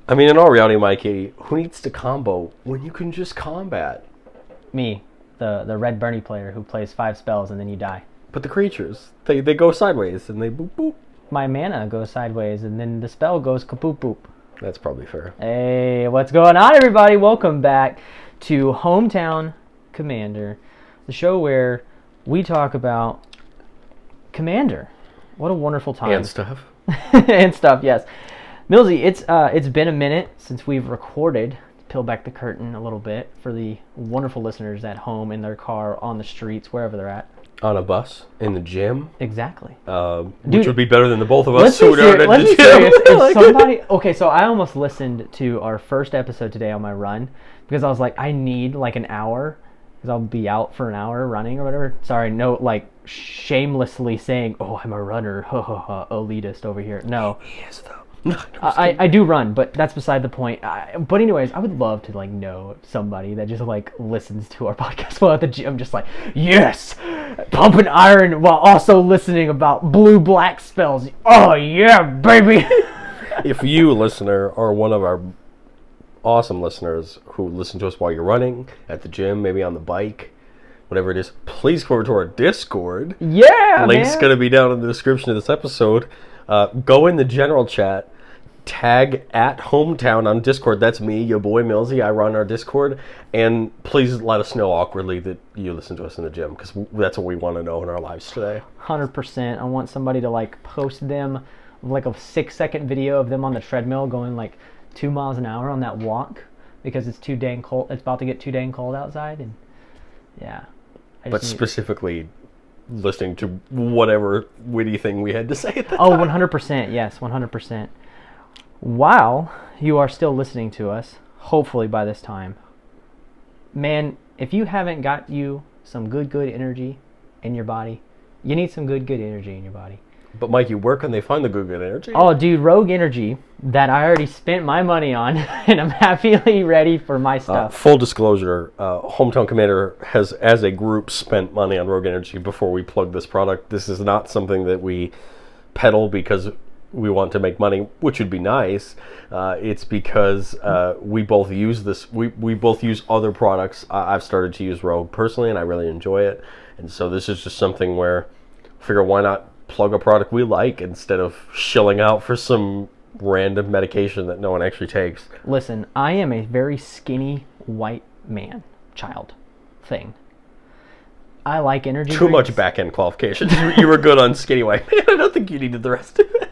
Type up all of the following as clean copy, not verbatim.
I mean, in all reality, Mikey, who needs to combo when you can just combat? Me, the Red Bernie player who plays 5 spells and then you die. But the creatures, they go sideways and they boop boop. My mana goes sideways and then the spell goes kapoop boop. That's probably fair. Hey, what's going on, everybody? Welcome back to Hometown Commander, the show where we talk about Commander. What a wonderful time. And stuff. And stuff, yes. Millzy, it's been a minute since we've recorded. Peel back the curtain a little bit for the wonderful listeners at home, in their car, on the streets, wherever they're at. On a bus, in the gym. Exactly. Which would be better than the both of us. Let's be serious. If somebody... Okay, so I almost listened to our first episode today on my run because I was like, I need like an hour because I'll be out for an hour running or whatever. Sorry, no, like shamelessly saying, oh, I'm a runner. Elitist over here. No. He is, though. I do run, but that's beside the point. But anyways, I would love to like know somebody that just like listens to our podcast while at the gym, just like, yes, pumping iron while also listening about blue-black spells. Oh yeah, baby. If you, listener, are one of our awesome listeners who listen to us while you're running, at the gym, maybe on the bike, whatever it is, please go over to our Discord. Yeah, Link's going to be down in the description of this episode. Go in the general chat, tag at Hometown on Discord. That's me, your boy Millzy. I run our Discord. And please let us know awkwardly that you listen to us in the gym, because that's what we want to know in our lives today. 100%. I want somebody to like post them like a 6-second video of them on the treadmill going like 2 miles an hour on that walk because it's too dang cold. It's about to get too dang cold outside. And yeah. But specifically listening to whatever witty thing we had to say at the time. Oh, 100%, yes, 100%. While you are still listening to us, hopefully by this time, man, if you haven't got you some good energy in your body, you need some good energy in your body. But Mikey, where can they find the good energy? Oh, dude, Rogue Energy that I already spent my money on, and I'm happily ready for my stuff. Full disclosure, Hometown Commander has, as a group, spent money on Rogue Energy before we plug this product. This is not something that we peddle because we want to make money, which would be nice. It's because we both use this. We both use other products. I've started to use Rogue personally, and I really enjoy it. And so this is just something where I figure why not plug a product we like instead of shilling out for some random medication that no one actually takes. Listen, I am a very skinny white child thing. I like energy Too drinks. much back-end qualifications. You were good on skinny white man. I don't think you needed the rest of it.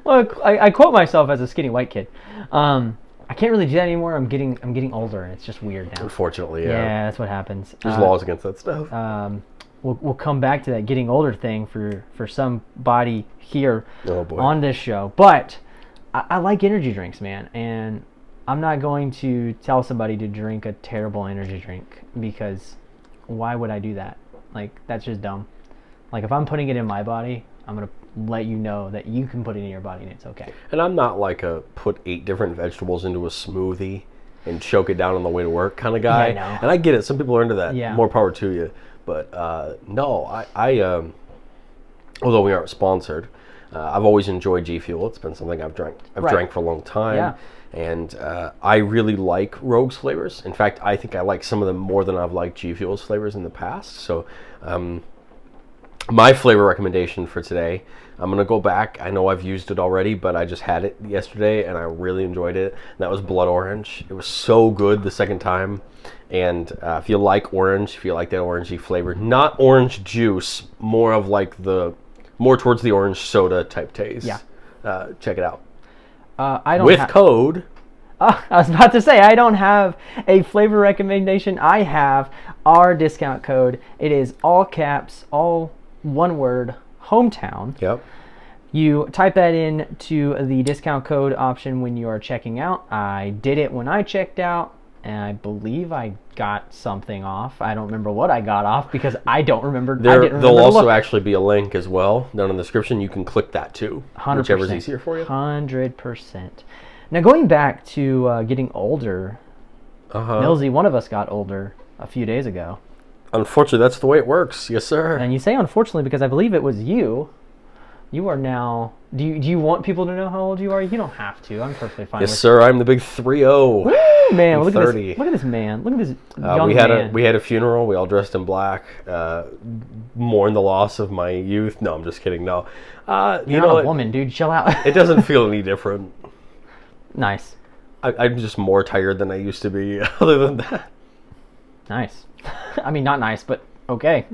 Look, I quote myself as a skinny white kid. I can't really do that anymore. I'm getting older, and it's just weird now. Unfortunately, yeah. Yeah, that's what happens. There's laws against that stuff. We'll come back to that getting older thing for somebody here on this show. But I like energy drinks, man. And I'm not going to tell somebody to drink a terrible energy drink because why would I do that? Like, that's just dumb. Like, if I'm putting it in my body, I'm going to let you know that you can put it in your body and it's okay. And I'm not like a put 8 different vegetables into a smoothie and choke it down on the way to work kind of guy. Yeah, I know. And I get it. Some people are into that. Yeah. More power to you. But no, I although we aren't sponsored, I've always enjoyed G Fuel. It's been something I've drank for a long time. Yeah. And I really like Rogue's flavors. In fact, I think I like some of them more than I've liked G Fuel's flavors in the past. So my flavor recommendation for today, I'm going to go back. I know I've used it already, but I just had it yesterday and I really enjoyed it. And that was Blood Orange. It was so good the second time. And if you like orange, if you like that orangey flavor, not orange juice, more of like more towards the orange soda type taste. Yeah. Check it out. I don't with code. I was about to say, I don't have a flavor recommendation. I have our discount code. It is all caps, all one word, Hometown. Yep. You type that in to the discount code option when you are checking out. I did it when I checked out, and I believe I got something off. I don't remember what I got off because I don't remember. There'll also actually be a link as well down in the description. You can click that too, 100%. Whichever's easier for you. 100%. Now going back to getting older, Millzy, one of us got older a few days ago. Unfortunately, that's the way it works. Yes, sir. And you say unfortunately because I believe it was you You are now. Do you want people to know how old you are? You don't have to. I'm perfectly fine. Yes, sir. I'm the big 3-0. Woo, man! Look 30. at this. Look at this man. Look at this young man. We had a funeral. We all dressed in black. Mourn the loss of my youth. No, I'm just kidding. No, You're not a woman, dude. Chill out. It doesn't feel any different. Nice. I'm just more tired than I used to be. Other than that, nice. I mean, not nice, but okay.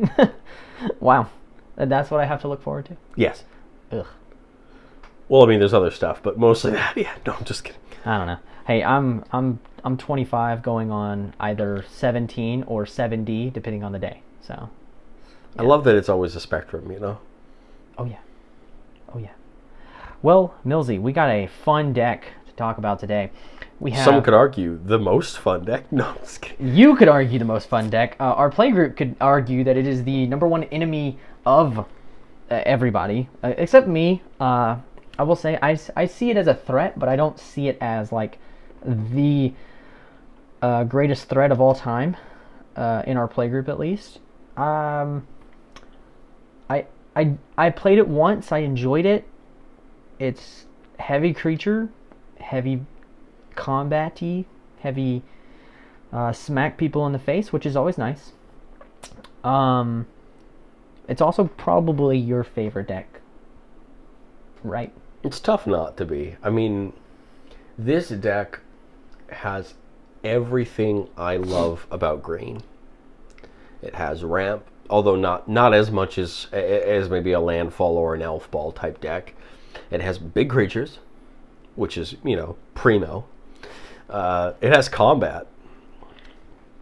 Wow, that's what I have to look forward to. Yes. Ugh. Well, I mean, there's other stuff, but mostly that. Yeah. No, I'm just kidding. I don't know. Hey, I'm 25, going on either 17 or 70, depending on the day. So. Yeah. I love that it's always a spectrum, you know. Oh yeah. Oh yeah. Well, Millzy, we got a fun deck to talk about today. We have. Some could argue the most fun deck. No, I'm just kidding. You could argue the most fun deck. Our playgroup could argue that it is the #1 enemy of everybody, except me. I will say I see it as a threat, but I don't see it as like the greatest threat of all time in our playgroup, at least. I played it once. I enjoyed it. It's heavy creature, heavy combat-y, heavy smack people in the face, which is always nice. It's also probably your favorite deck, right? It's tough not to be. I mean, this deck has everything I love about green. It has ramp, although not as much as maybe a landfall or an elf ball type deck. It has big creatures, which is, you know, primo. It has combat.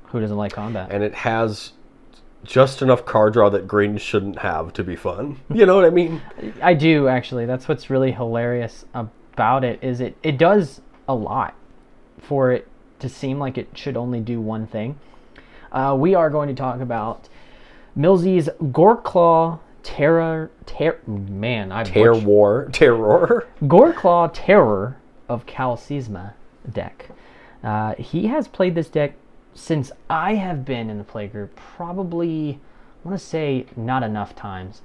Who doesn't like combat? And it has just enough card draw that green shouldn't have to be fun. You know what I mean? I do, actually. That's what's really hilarious about it, is it does a lot for it to seem like it should only do one thing. We are going to talk about Millzy's Goreclaw Terror. Goreclaw Terror of Sisma deck. He has played this deck since I have been in the playgroup, probably, I want to say, not enough times,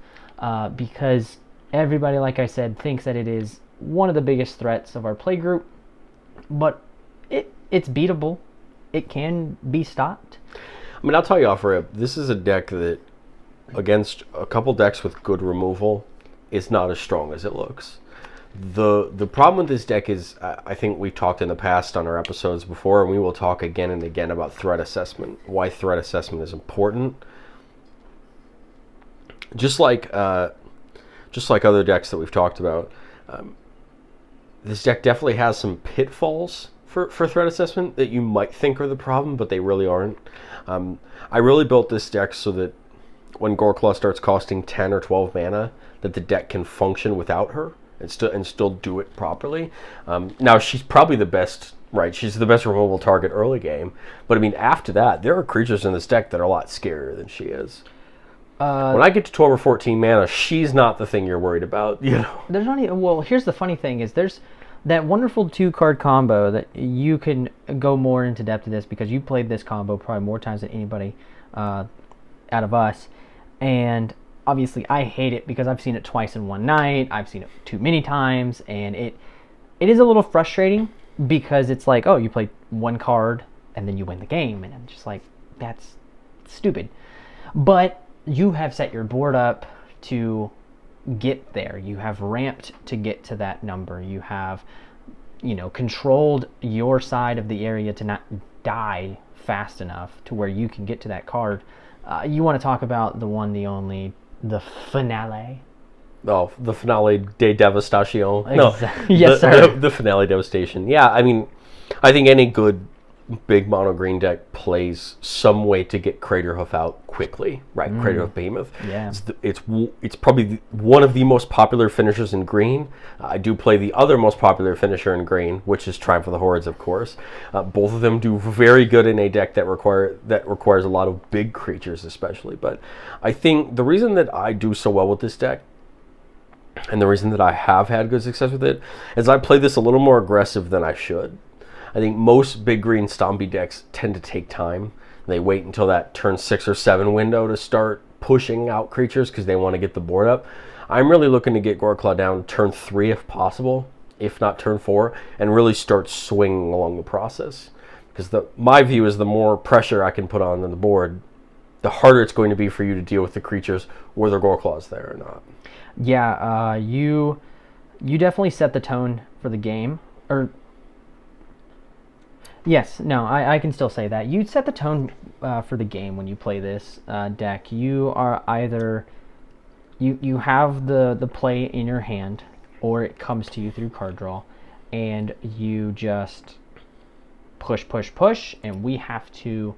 because everybody, like I said, thinks that it is one of the biggest threats of our playgroup, but it's beatable. It can be stopped. I mean, I'll tell you off rip, this is a deck that, against a couple decks with good removal, is not as strong as it looks. The problem with this deck is, I think we've talked in the past on our episodes before, and we will talk again and again about threat assessment, why threat assessment is important. Just like other decks that we've talked about, this deck definitely has some pitfalls for threat assessment that you might think are the problem, but they really aren't. I really built this deck so that when Goreclaw starts costing 10 or 12 mana, that the deck can function without her and still do it properly. Now, she's probably the best, right? She's the best removable target early game. But, I mean, after that, there are creatures in this deck that are a lot scarier than she is. When I get to 12 or 14 mana, she's not the thing you're worried about, you know? There's not even, well, here's the funny thing, is there's that wonderful 2-card combo that you can go more into depth of this, because you played this combo probably more times than anybody out of us. And obviously I hate it because I've seen it twice in one night. I've seen it too many times, and it is a little frustrating because it's like, oh, you play one card and then you win the game, and I'm just like, that's stupid. But you have set your board up to get there. You have ramped to get to that number. You have, you know, controlled your side of the area to not die fast enough to where you can get to that card. You want to talk about the one, the only, the finale? Oh, the finale de devastation. Exactly. No, yes, sir. The finale devastation. Yeah, I mean, I think any good big mono green deck plays some way to get Craterhoof out quickly, right? Craterhoof Behemoth. Yeah. It's probably one of the most popular finishers in green. I do play the other most popular finisher in green, which is Triumph of the Hordes, of course. Both of them do very good in a deck that requires a lot of big creatures, especially. But I think the reason that I do so well with this deck, and the reason that I have had good success with it, is I play this a little more aggressive than I should. I think most big green Stompy decks tend to take time. They wait until that turn 6 or 7 window to start pushing out creatures because they want to get the board up. I'm really looking to get Goreclaw down turn 3 if possible, if not turn 4, and really start swinging along the process. Because my view is the more pressure I can put on the board, the harder it's going to be for you to deal with the creatures, whether Goreclaw's there or not. Yeah, you definitely set the tone for the game. Or yes, no, I can still say that. You set the tone for the game when you play this deck. You are either... You have the play in your hand, or it comes to you through card draw, and you just push, and we have to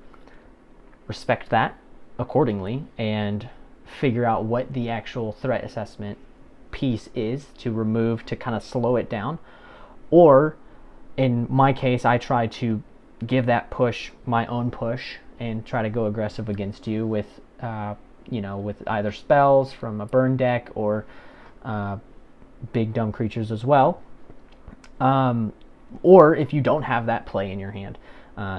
respect that accordingly and figure out what the actual threat assessment piece is to remove to kind of slow it down. Or in my case, I try to give that push my own push and try to go aggressive against you with with either spells from a burn deck or big dumb creatures as well. Or if you don't have that play in your hand,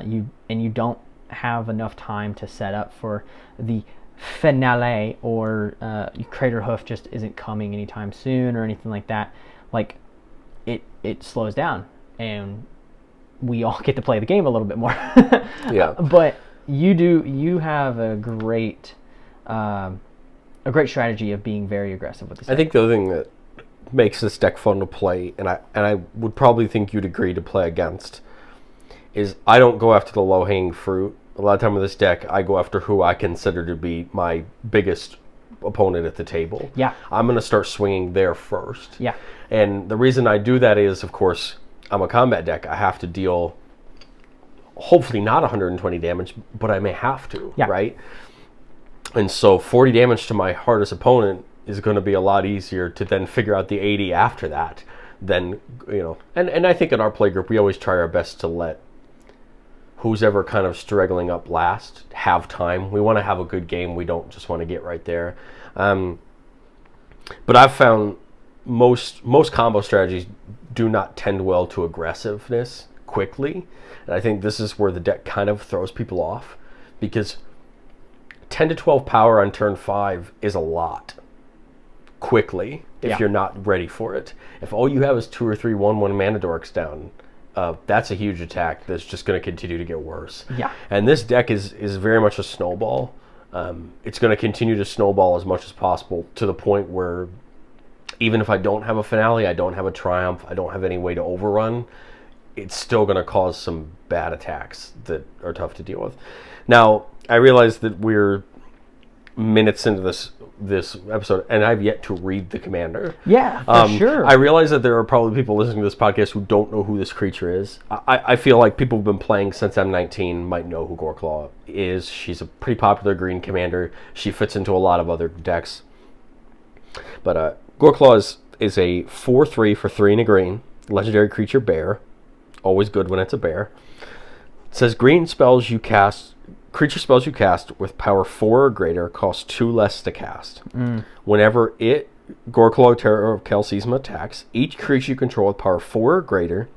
you don't have enough time to set up for the finale, or Crater Hoof just isn't coming anytime soon or anything like that, like it slows down and we all get to play the game a little bit more. Yeah. But you have a great strategy of being very aggressive with this deck. I think the other thing that makes this deck fun to play, and I would probably think you'd agree to play against, is I don't go after the low-hanging fruit. A lot of time with this deck, I go after who I consider to be my biggest opponent at the table. Yeah. I'm going to start swinging there first. Yeah. And the reason I do that is, of course, I'm a combat deck. I have to deal, hopefully not 120 damage, but I may have to, right? And so 40 damage to my hardest opponent is going to be a lot easier to then figure out the 80 after that. Then, and I think in our play group, we always try our best to let who's ever kind of struggling up last have time. We want to have a good game. We don't just want to get right there. But I've found most combo strategies do not tend well to aggressiveness quickly. And I think this is where the deck kind of throws people off, because 10 to 12 power on turn 5 is a lot quickly if you're not ready for it. If all you have is 2 or 3 1/1 mana dorks down, that's a huge attack that's just going to continue to get worse. Yeah. And this deck is very much a snowball. It's going to continue to snowball as much as possible, to the point where even if I don't have a finale, I don't have a triumph, I don't have any way to overrun, it's still going to cause some bad attacks that are tough to deal with. Now, I realize that we're minutes into this episode, and I've yet to read the commander. Yeah, for sure. I realize that there are probably people listening to this podcast who don't know who this creature is. I feel like people who've been playing since M19 might know who Goreclaw is. She's a pretty popular green commander. She fits into a lot of other decks. But Goreclaw is a 4/3 for 3 and a green. Legendary creature bear. Always good when it's a bear. It says creature spells you cast with power 4 or greater cost 2 less to cast. Whenever Goreclaw, Terror of Kel Sisma attacks, each creature you control with power 4 or greater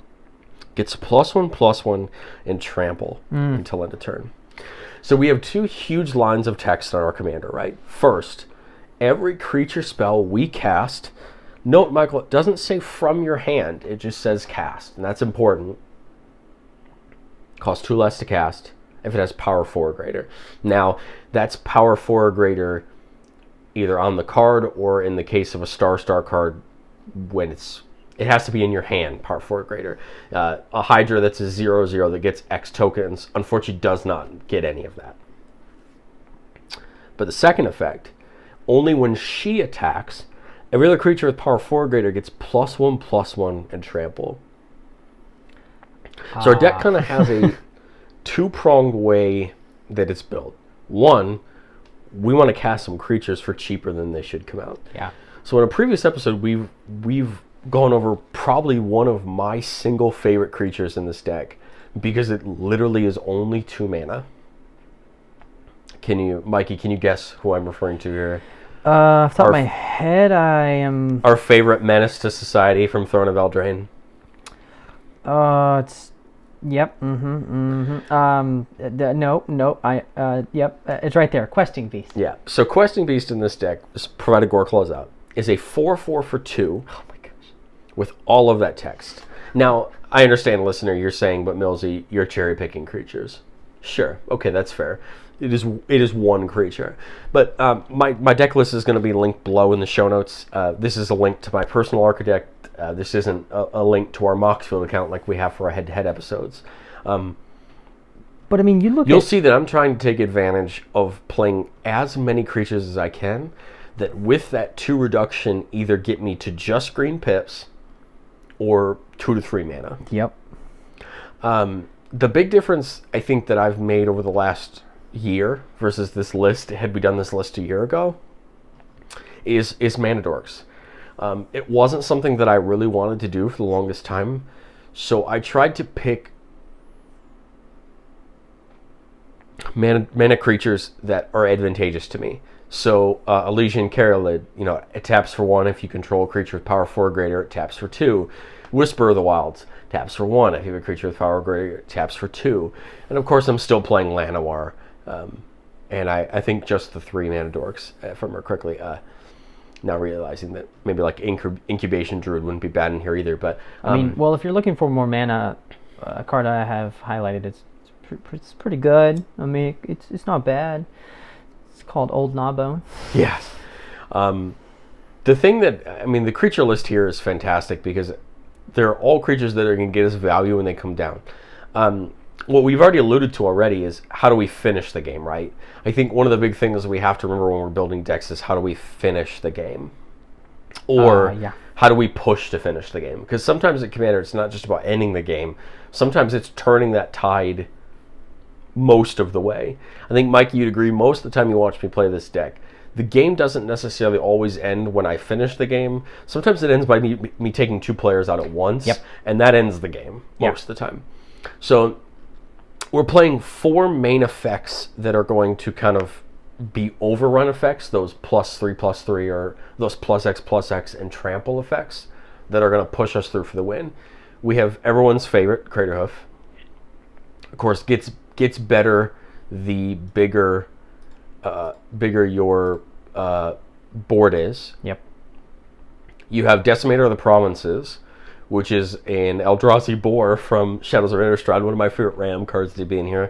gets +1/+1 and trample until end of turn. So we have 2 huge lines of text on our commander, right? First, every creature spell we cast, note, Michael, it doesn't say from your hand, it just says cast, and that's important. Costs 2 less to cast if it has power 4 or greater. Now, that's power 4 or greater either on the card, or in the case of a star card, when it has to be in your hand, power 4 or greater. A Hydra that's a 0/0 that gets X tokens, unfortunately does not get any of that. But the second effect, only when she attacks, every other creature with power 4 or greater gets +1/+1 and trample. So our deck kind of has a 2-pronged way that it's built. One, we want to cast some creatures for cheaper than they should come out. Yeah. So in a previous episode, we've gone over probably one of my single favorite creatures in this deck, because it literally is only 2 mana. Mikey, can you guess who I'm referring to here? Off the top of my head, I am... Our favorite menace to society from Throne of Eldraine. It's... Yep. Yep. It's right there. Questing Beast. Yeah. So Questing Beast in this deck is provided Goreclaw's out. is a 4/4 for 2. Oh my gosh. With all of that text. Now, I understand, listener, you're saying, but Millzy, you're cherry picking creatures. Sure, okay, that's fair. It is one creature. But my deck list is going to be linked below in the show notes. This is a link to my personal architect. This isn't a link to our Moxfield account like we have for our head-to-head episodes. But I mean, you'll see that I'm trying to take advantage of playing as many creatures as I can, that with that 2 reduction either get me to just green pips or 2 to 3 mana. Yep. The big difference I think that I've made over the last year versus this list, had we done this list a year ago, is mana dorks. It wasn't something that I really wanted to do for the longest time, so I tried to pick mana creatures that are advantageous to me. So Elysian Carolid, it taps for 1 if you control a creature with power 4 or greater. It taps for 2. Whisper of the Wilds taps for 1 if you have a creature with power greater. It taps for 2. And of course, I'm still playing Llanowar, and I think just the 3 mana dorks, if I remember correctly. Now realizing that maybe like Incubation Druid wouldn't be bad in here either. But I mean, well, if you're looking for more mana, a card I have highlighted, it's pretty good. I mean, it's not bad. It's called Old Gnawbone. Yes. The thing the creature list here is fantastic because they're all creatures that are going to get us value when they come down. What we've already alluded to already is how do we finish the game, right? I think one of the big things we have to remember when we're building decks is how do we finish the game? Or how do we push to finish the game? Because sometimes at Commander, it's not just about ending the game. Sometimes it's turning that tide most of the way. I think, Mikey, you'd agree, most of the time you watch me play this deck, the game doesn't necessarily always end when I finish the game. Sometimes it ends by me taking 2 players out at once, and that ends the game most of the time. So we're playing 4 main effects that are going to kind of be overrun effects, those +3/+3 or those +X/+X and trample effects that are going to push us through for the win. We have everyone's favorite, Craterhoof. Of course, gets better the bigger your board is. Yep. You have Decimator of the Provinces, which is an Eldrazi Boar from Shadows of Innistrad, one of my favorite Ram cards to be in here.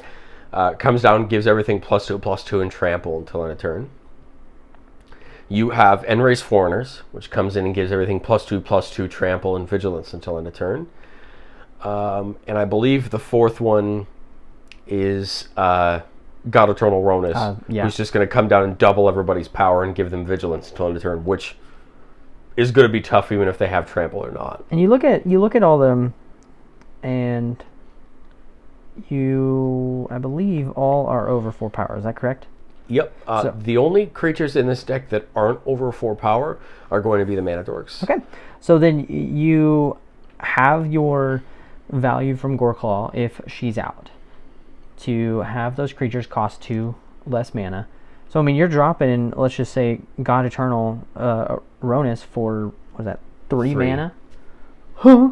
Comes down, gives everything +2/+2 and trample until end of turn. You have Enrace Foreigners, which comes in and gives everything +2/+2 trample and vigilance until end of turn. And I believe the 4th one is God Eternal Ronus, who's just going to come down and double everybody's power and give them vigilance until end of turn, which is going to be tough even if they have trample or not. And you look at all them, and I believe all are over 4 power. Is that correct? Yep. The only creatures in this deck that aren't over 4 power are going to be the mana dorks. Okay. So then you have your value from Goreclaw if she's out to have those creatures cost 2 less mana. So I mean, you're dropping, let's just say, God Eternal Ronus for, what is that, 3 mana? Huh?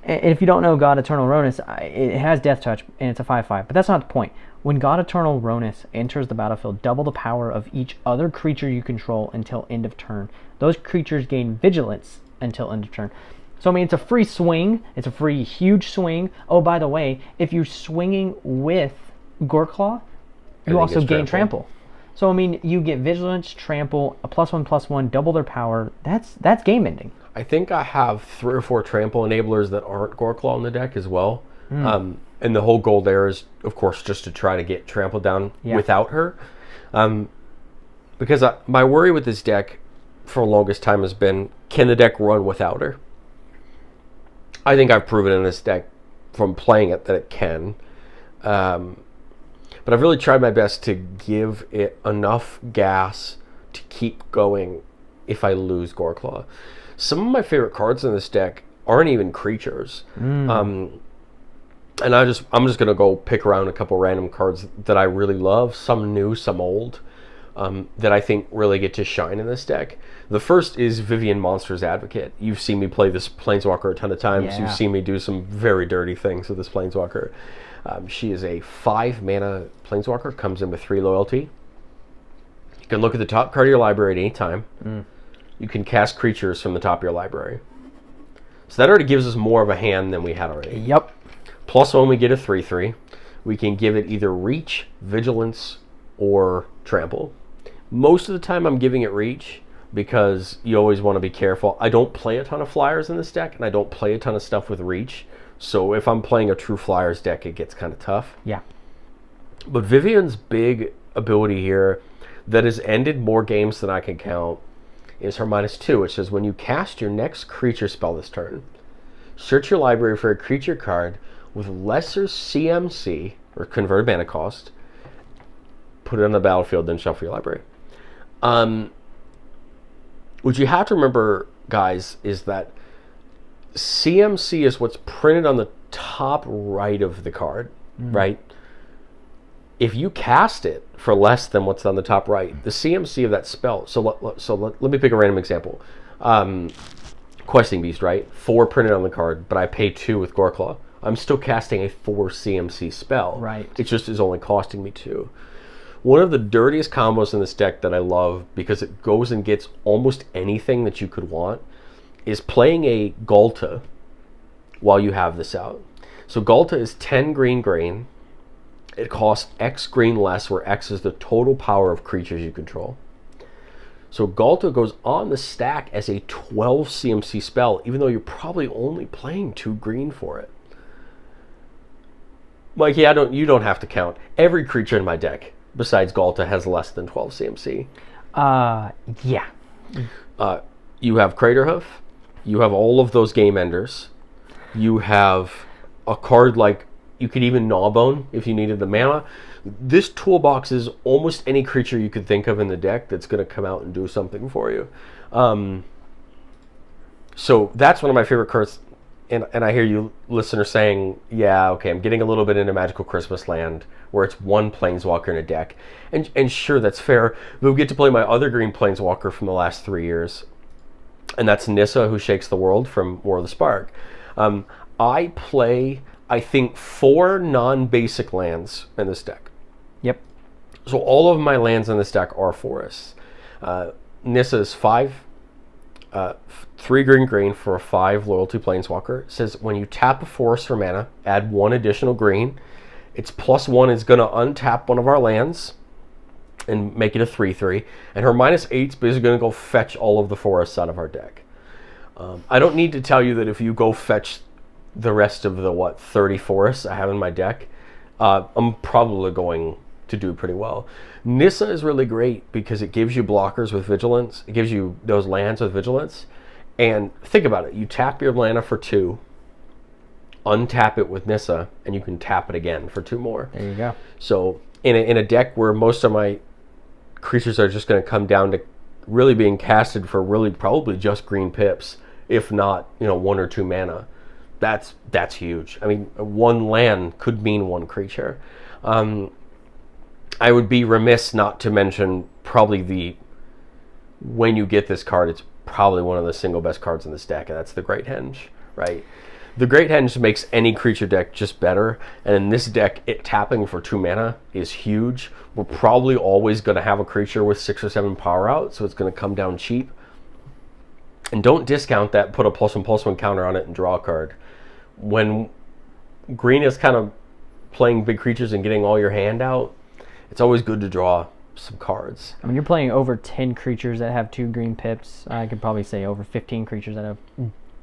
And if you don't know God Eternal Ronus, it has Death Touch, and it's a 5/5. But that's not the point. When God Eternal Ronus enters the battlefield, double the power of each other creature you control until end of turn. Those creatures gain vigilance until end of turn. So, I mean, it's a free swing. It's a free huge swing. Oh, by the way, if you're swinging with Goreclaw, you also gain trample. So, I mean, you get vigilance, trample, a +1/+1, double their power. That's game ending. I think I have 3 or 4 trample enablers that aren't Goreclaw in the deck as well. And the whole goal there is, of course, just to try to get trample down without her. Because my worry with this deck for the longest time has been, can the deck run without her? I think I've proven in this deck from playing it that it can. But I've really tried my best to give it enough gas to keep going if I lose Goreclaw. Some of my favorite cards in this deck aren't even creatures. And I'm just going to go pick around a couple random cards that I really love, some new, some old, that I think really get to shine in this deck. The first is Vivian, Monsters Advocate. You've seen me play this Planeswalker a ton of times. Yeah. You've seen me do some very dirty things with this Planeswalker. She is a 5 mana Planeswalker, comes in with 3 loyalty. You can look at the top card of your library at any time. You can cast creatures from the top of your library. So that already gives us more of a hand than we had already. Yep. Plus, when we get a 3/3, we can give it either Reach, Vigilance, or Trample. Most of the time I'm giving it Reach because you always want to be careful. I don't play a ton of flyers in this deck, and I don't play a ton of stuff with Reach. So if I'm playing a true flyers deck, it gets kind of tough. Yeah. But Vivian's big ability here that has ended more games than I can count is her -2, which says when you cast your next creature spell this turn, search your library for a creature card with lesser CMC, or converted mana cost, put it on the battlefield, then shuffle your library. What you have to remember, guys, is that CMC is what's printed on the top right of the card, right? If you cast it for less than what's on the top right, the CMC of that spell, let me pick a random example. Questing Beast, right? 4 printed on the card, but I pay 2 with Goreclaw. I'm still casting a 4 CMC spell. Right. It just is only costing me 2. One of the dirtiest combos in this deck that I love, because it goes and gets almost anything that you could want, is playing a Galta while you have this out. So Galta is 10 green. It costs X green less, where X is the total power of creatures you control. So Galta goes on the stack as a 12 CMC spell, even though you're probably only playing 2 green for it. Mikey, you don't have to count. Every creature in my deck, besides Galta, has less than 12 CMC. Yeah. You have Craterhoof. You have all of those game enders. You have a card like, you could even Gnawbone if you needed the mana. This toolbox is almost any creature you could think of in the deck that's going to come out and do something for you. So that's one of my favorite cards. And I hear you listeners saying, yeah, okay, I'm getting a little bit into Magical Christmas Land, where it's 1 Planeswalker in a deck. And sure, that's fair. But we get to play my other green Planeswalker from the last 3 years. And that's Nissa, who shakes the world from War of the Spark. I play, I think, 4 non-basic lands in this deck. Yep. So all of my lands in this deck are forests. Nissa is 5, 3 green for a 5 loyalty planeswalker. It says when you tap a forest for mana, add 1 additional green. Its +1 is going to untap one of our lands and make it a 3/3. And her -8 is basically going to go fetch all of the forests out of our deck. I don't need to tell you that if you go fetch the rest of the 30 forests I have in my deck, I'm probably going to do pretty well. Nissa is really great because it gives you blockers with vigilance. It gives you those lands with vigilance. And think about it. You tap your mana for 2, untap it with Nissa, and you can tap it again for 2 more. There you go. So in a deck where most of my creatures are just going to come down to really being casted for really probably just green pips, if not 1 or 2 mana, that's huge. I mean, 1 land could mean 1 creature. I would be remiss not to mention probably when you get this card, it's probably one of the single best cards in this deck, and that's the Great Henge, right? The Great Henge makes any creature deck just better, and in this deck, it tapping for 2 mana is huge. We're probably always going to have a creature with 6 or 7 power out, so it's going to come down cheap. And don't discount that, put a +1/+1 counter on it and draw a card. When green is kind of playing big creatures and getting all your hand out, it's always good to draw some cards. I mean, you're playing over 10 creatures that have 2 green pips. I could probably say over 15 creatures that have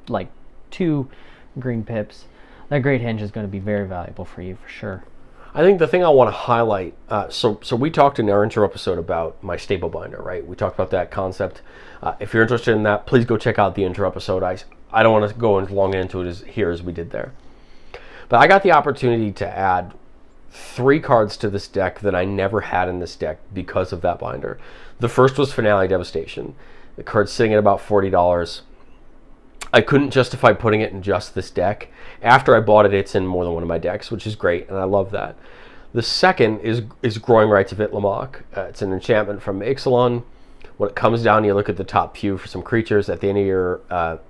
like 2 green pips. That Great Henge is going to be very valuable for you for sure. I think the thing I want to highlight, so we talked in our intro episode about my staple binder, right? We talked about that concept. If you're interested in that, please go check out the intro episode. I don't want to go as long into it as we did there. But I got the opportunity to add 3 cards to this deck that I never had in this deck because of that binder. The first was Finale Devastation. The card's sitting at about $40. I couldn't justify putting it in just this deck. After I bought it, it's in more than one of my decks, which is great, and I love that. The second is Growing Rites of Itlamok. It's an enchantment from Ixalan. When it comes down, you look at the top few for some creatures. At the end of your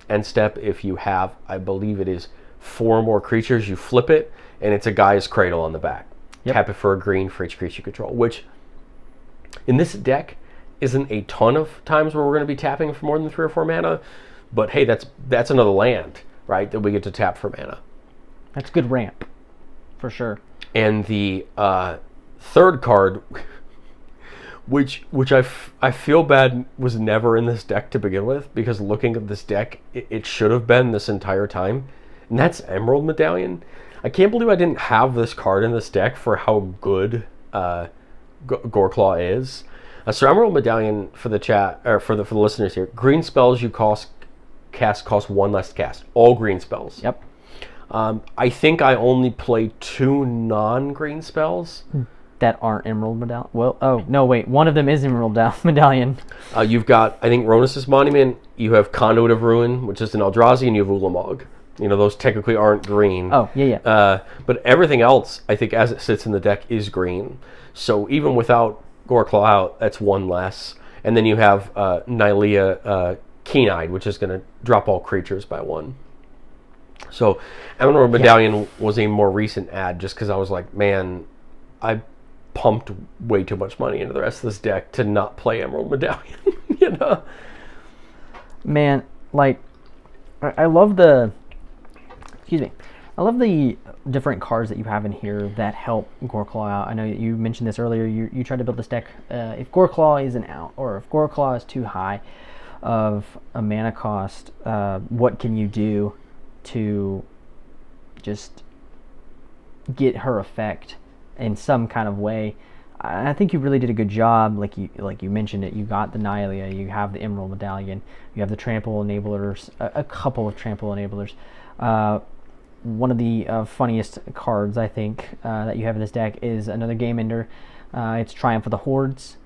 end step, if you have, I believe it is 4 more creatures, you flip it, and it's a Gaia's Cradle on the back. Yep. Tap it for a green for each creature you control, which in this deck isn't a ton of times where we're going to be tapping for more than 3 or 4 mana, but hey, that's another land, right, that we get to tap for mana. That's good ramp, for sure. And the third card, which I feel bad was never in this deck to begin with, because looking at this deck, it should have been this entire time, and that's Emerald Medallion. I can't believe I didn't have this card in this deck for how good Goreclaw is. So Emerald Medallion, for the chat, or for the listeners here, green spells you cast cost 1 less to cast. All green spells. Yep. I think I only play 2 non-green spells. That aren't Emerald Medallion. Well, oh, no, wait. One of them is Emerald Medallion. You've got, I think, Ronus' Monument. You have Conduit of Ruin, which is an Eldrazi, and you have Ulamog. Those technically aren't green. Oh, yeah. But everything else, I think, as it sits in the deck, is green. So even without Goreclaw out, that's 1 less. And then you have Nylea Keen-Eyed, which is going to drop all creatures by 1. So Emerald Medallion was a more recent add, just because I was like, man, I pumped way too much money into the rest of this deck to not play Emerald Medallion. Man, like, I love the... Excuse me. I love the different cards that you have in here that help Goreclaw out. I know you mentioned this earlier. You tried to build this deck. If Goreclaw isn't out, or if Goreclaw is too high of a mana cost, what can you do to just get her effect in some kind of way? I think you really did a good job. Like you mentioned it. You got the Nylea. You have the Emerald Medallion. You have the Trample Enablers. A couple of Trample Enablers. One of the funniest cards, I think, that you have in this deck is another Game Ender. It's Triumph of the Hordes.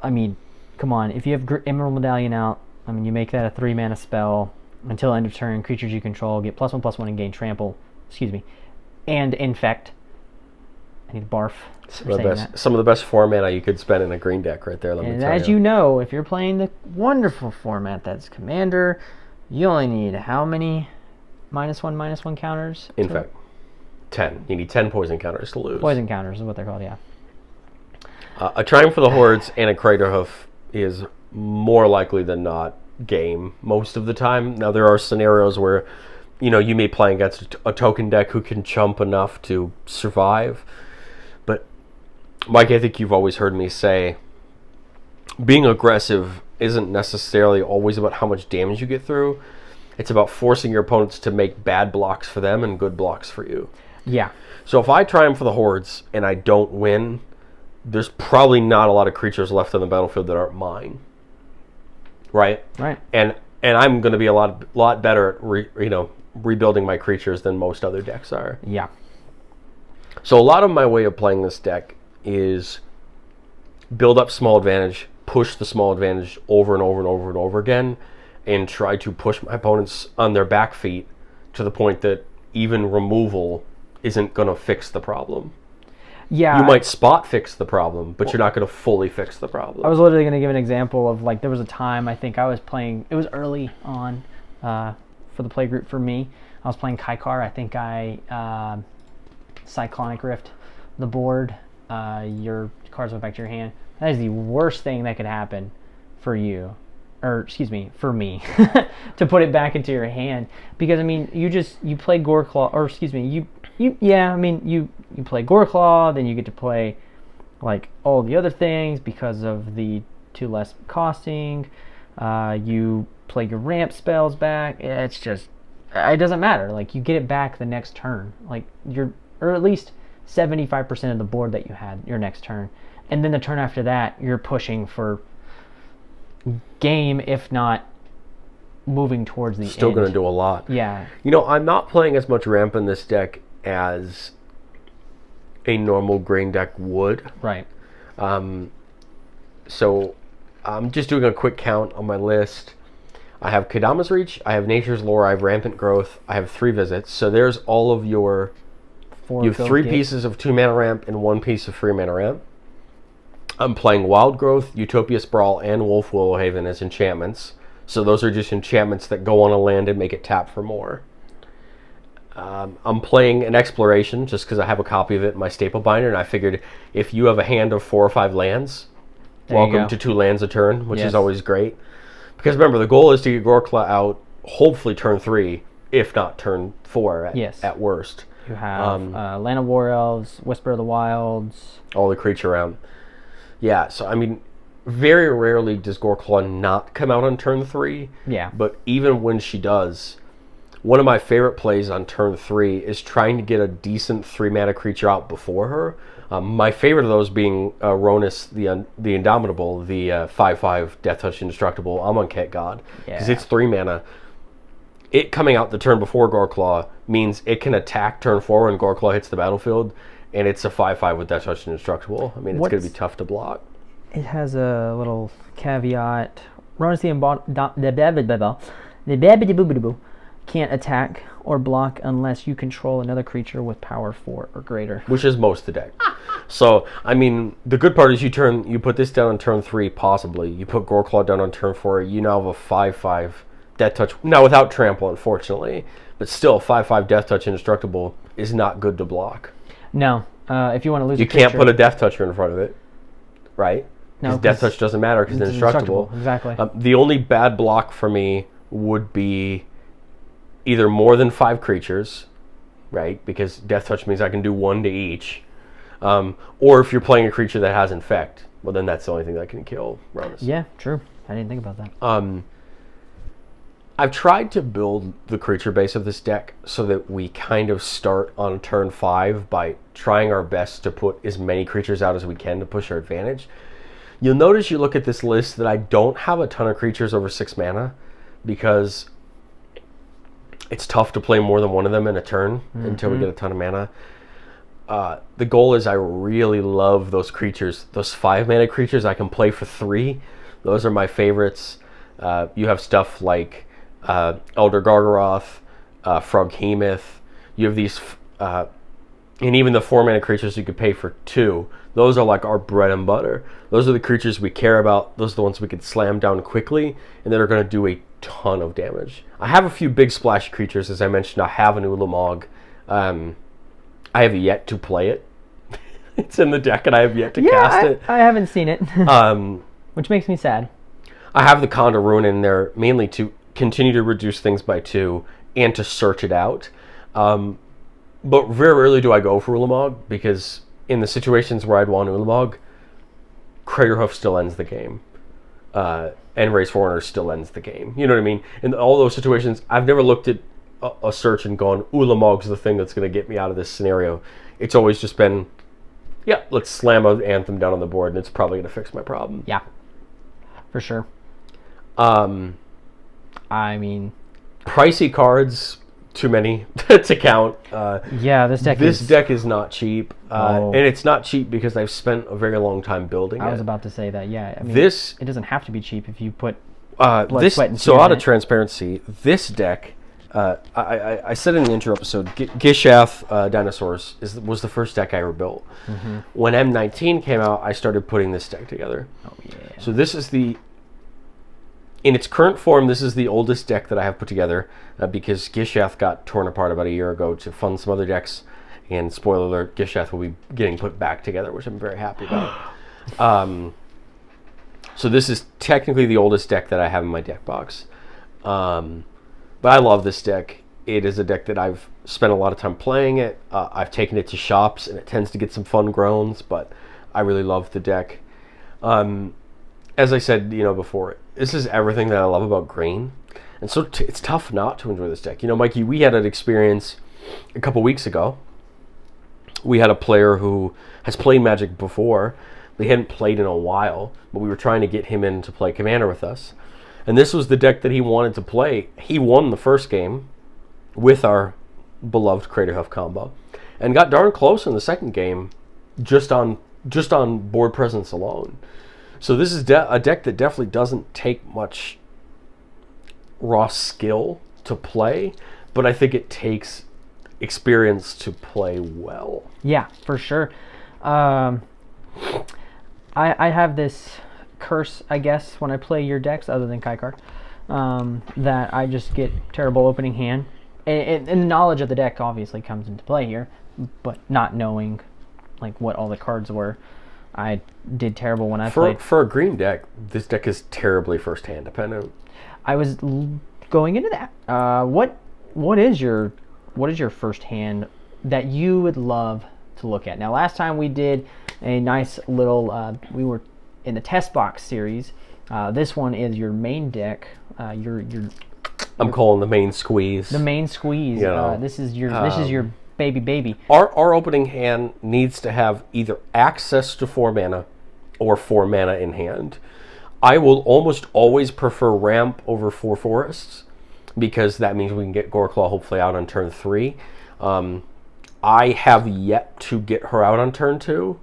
I mean, come on. If you have Emerald Medallion out, I mean, you make that a 3 mana spell. Until end of turn, creatures you control get +1/+1 and gain trample. Excuse me. And infect. I need to barf. Some of the best 4 mana you could spend in a green deck right there, let me tell you. And as you know, if you're playing the wonderful format that's Commander, you only need how many -1/-1 counters? Infect. 10. You need 10 poison counters to lose. Poison counters is what they're called, yeah. A Triumph for the Hordes and a Craterhoof is more likely than not game most of the time. Now, there are scenarios where, you may play against a token deck who can chump enough to survive. But, Mike, I think you've always heard me say, being aggressive isn't necessarily always about how much damage you get through. It's about forcing your opponents to make bad blocks for them and good blocks for you. Yeah. So if I Triumph for the Hordes and I don't win, there's probably not a lot of creatures left on the battlefield that aren't mine. Right? Right. And I'm going to be a lot better at rebuilding my creatures than most other decks are. Yeah. So a lot of my way of playing this deck is build up small advantage, push the small advantage over and over and over and over again, and try to push my opponents on their back feet to the point that even removal isn't going to fix the problem. Yeah. You might spot fix the problem, but you're not going to fully fix the problem. I was literally going to give an example of, like, there was a time I think I was playing, it was early on for the play group for me. I was playing Kaikar. I think I Cyclonic Rift the board. Your cards went back to your hand. That is the worst thing that could happen for you. Or, excuse me, for me, to put it back into your hand. Because, I mean, you play Goreclaw, or, excuse me, you play Goreclaw, then you get to play, like, all the other things because of the 2 less costing. You play your ramp spells back. It's just, it doesn't matter. Like, you get it back the next turn. Like, or at least 75% of the board that you had your next turn. And then the turn after that, you're pushing for game, if not moving towards the end. Still going to do a lot. Yeah. I'm not playing as much ramp in this deck as a normal green deck would. Right. So I'm just doing a quick count on my list. I have Kadama's Reach, I have Nature's Lore, I have Rampant Growth, I have 3 visits. So there's all of your... You have 3 pieces of 2 mana ramp and 1 piece of 3 mana ramp. I'm playing Wild Growth, Utopia Sprawl, and Wolf Willowhaven as enchantments. So those are just enchantments that go on a land and make it tap for more. I'm playing an Exploration just because I have a copy of it in my staple binder, and I figured if you have a hand of 4 or 5 lands, Welcome to 2 lands a turn, which Yes. is always great. Because remember, the goal is to get Goreclaw out, hopefully turn 3, if not turn 4 at worst. You have Land of War Elves, Whisper of the Wilds. All the creature around. Yeah, so I mean, very rarely does Goreclaw not come out on turn 3. Yeah. But even when she does, one of my favorite plays on turn 3 is trying to get a decent 3-mana creature out before her. My favorite of those being Ronus the Indomitable, the 5/5 Death Touch Indestructible Amonkhet God. Because it's 3 mana. It coming out the turn before Goreclaw means it can attack turn 4 when Goreclaw hits the battlefield, and it's a 5/5 with Death Touch Indestructible. I mean, it's going to be tough to block. It has a little caveat. Ronus the can't attack or block unless you control another creature with power 4 or greater. Which is most of the deck. So, I mean, the good part is you put this down on turn 3, possibly. You put Goreclaw down on turn 4, you now have a 5/5 Death Touch. Now, without Trample, unfortunately. But still, 5/5 Death Touch Indestructible is not good to block. No. If you want to lose a creature... You can't put a Death Toucher in front of it, right? No, because Death Touch doesn't matter because it's indestructible. Exactly. The only bad block for me would be either more than 5 creatures, right? Because Death Touch means I can do 1 to each. Or if you're playing a creature that has Infect, well, then that's the only thing that can kill Ronus. Yeah, true. I didn't think about that. I've tried to build the creature base of this deck so that we kind of start on turn 5 by trying our best to put as many creatures out as we can to push our advantage. You'll notice you look at this list that I don't have a ton of creatures over 6 mana because it's tough to play more than one of them in a turn until we get a ton of mana. The goal is I really love those creatures. Those 5 mana creatures I can play for 3. Those are my favorites. You have stuff like Elder Gargaroth, Froghemoth. You have these, and even the 4 mana creatures you could pay for 2. Those are like our bread and butter. Those are the creatures we care about. Those are the ones we can slam down quickly and that are going to do a ton of damage. I have a few big splashy creatures, as I mentioned. I have an Ulamog. I have yet to play it. It's in the deck and I have yet to cast it. I haven't seen it, which makes me sad. I have the Conda Rune in there mainly to continue to reduce things by 2 and to search it out. But very rarely do I go for Ulamog because in the situations where I'd want Ulamog, Craterhoof still ends the game. And Race Foreigner still ends the game. You know what I mean? In all those situations, I've never looked at a search and gone, Ulamog's the thing that's going to get me out of this scenario. It's always just been, yeah, let's slam an Anthem down on the board and it's probably going to fix my problem. Yeah, for sure. I mean... Pricey cards, too many to count. Yeah, this deck is not cheap. And it's not cheap because I've spent a very long time building it. I was about to say that, yeah. I mean, it doesn't have to be cheap if you put blood, sweat, and tears so out in of transparency, this deck... I said in the intro episode, Gishath Dinosaurs was the first deck I ever built. Mm-hmm. When M19 came out, I started putting this deck together. Oh, yeah. So this is in its current form, this is the oldest deck that I have put together because Gishath got torn apart about a year ago to fund some other decks. And spoiler alert, Gishath will be getting put back together, which I'm very happy about. So this is technically the oldest deck that I have in my deck box. But I love this deck. It is a deck that I've spent a lot of time playing it. I've taken it to shops, and it tends to get some fun groans, but I really love the deck. As I said, before, this is everything that I love about green. And so it's tough not to enjoy this deck. Mikey, we had an experience a couple weeks ago. We had a player who has played Magic before, but he hadn't played in a while, but we were trying to get him in to play Commander with us. And this was the deck that he wanted to play. He won the first game with our beloved Craterhoof combo and got darn close in the second game just on board presence alone. So this is a deck that definitely doesn't take much raw skill to play, but I think it takes experience to play well. Yeah, for sure. I have this curse, I guess, when I play your decks, other than Kaikar, that I just get terrible opening hand. And the knowledge of the deck obviously comes into play here, but not knowing like what all the cards were. I did terrible when I played. For a green deck, this deck is terribly first hand dependent. I was going into that. What is your first hand that you would love to look at? Now, last time we did a nice little. We were in the test box series. This one is your main deck. I'm calling the main squeeze. The main squeeze. You know, this is your baby. Our opening hand needs to have either access to 4 mana or 4 mana in hand. I will almost always prefer ramp over 4 forests because that means we can get Goreclaw hopefully out on turn 3. I have yet to get her out on turn 2.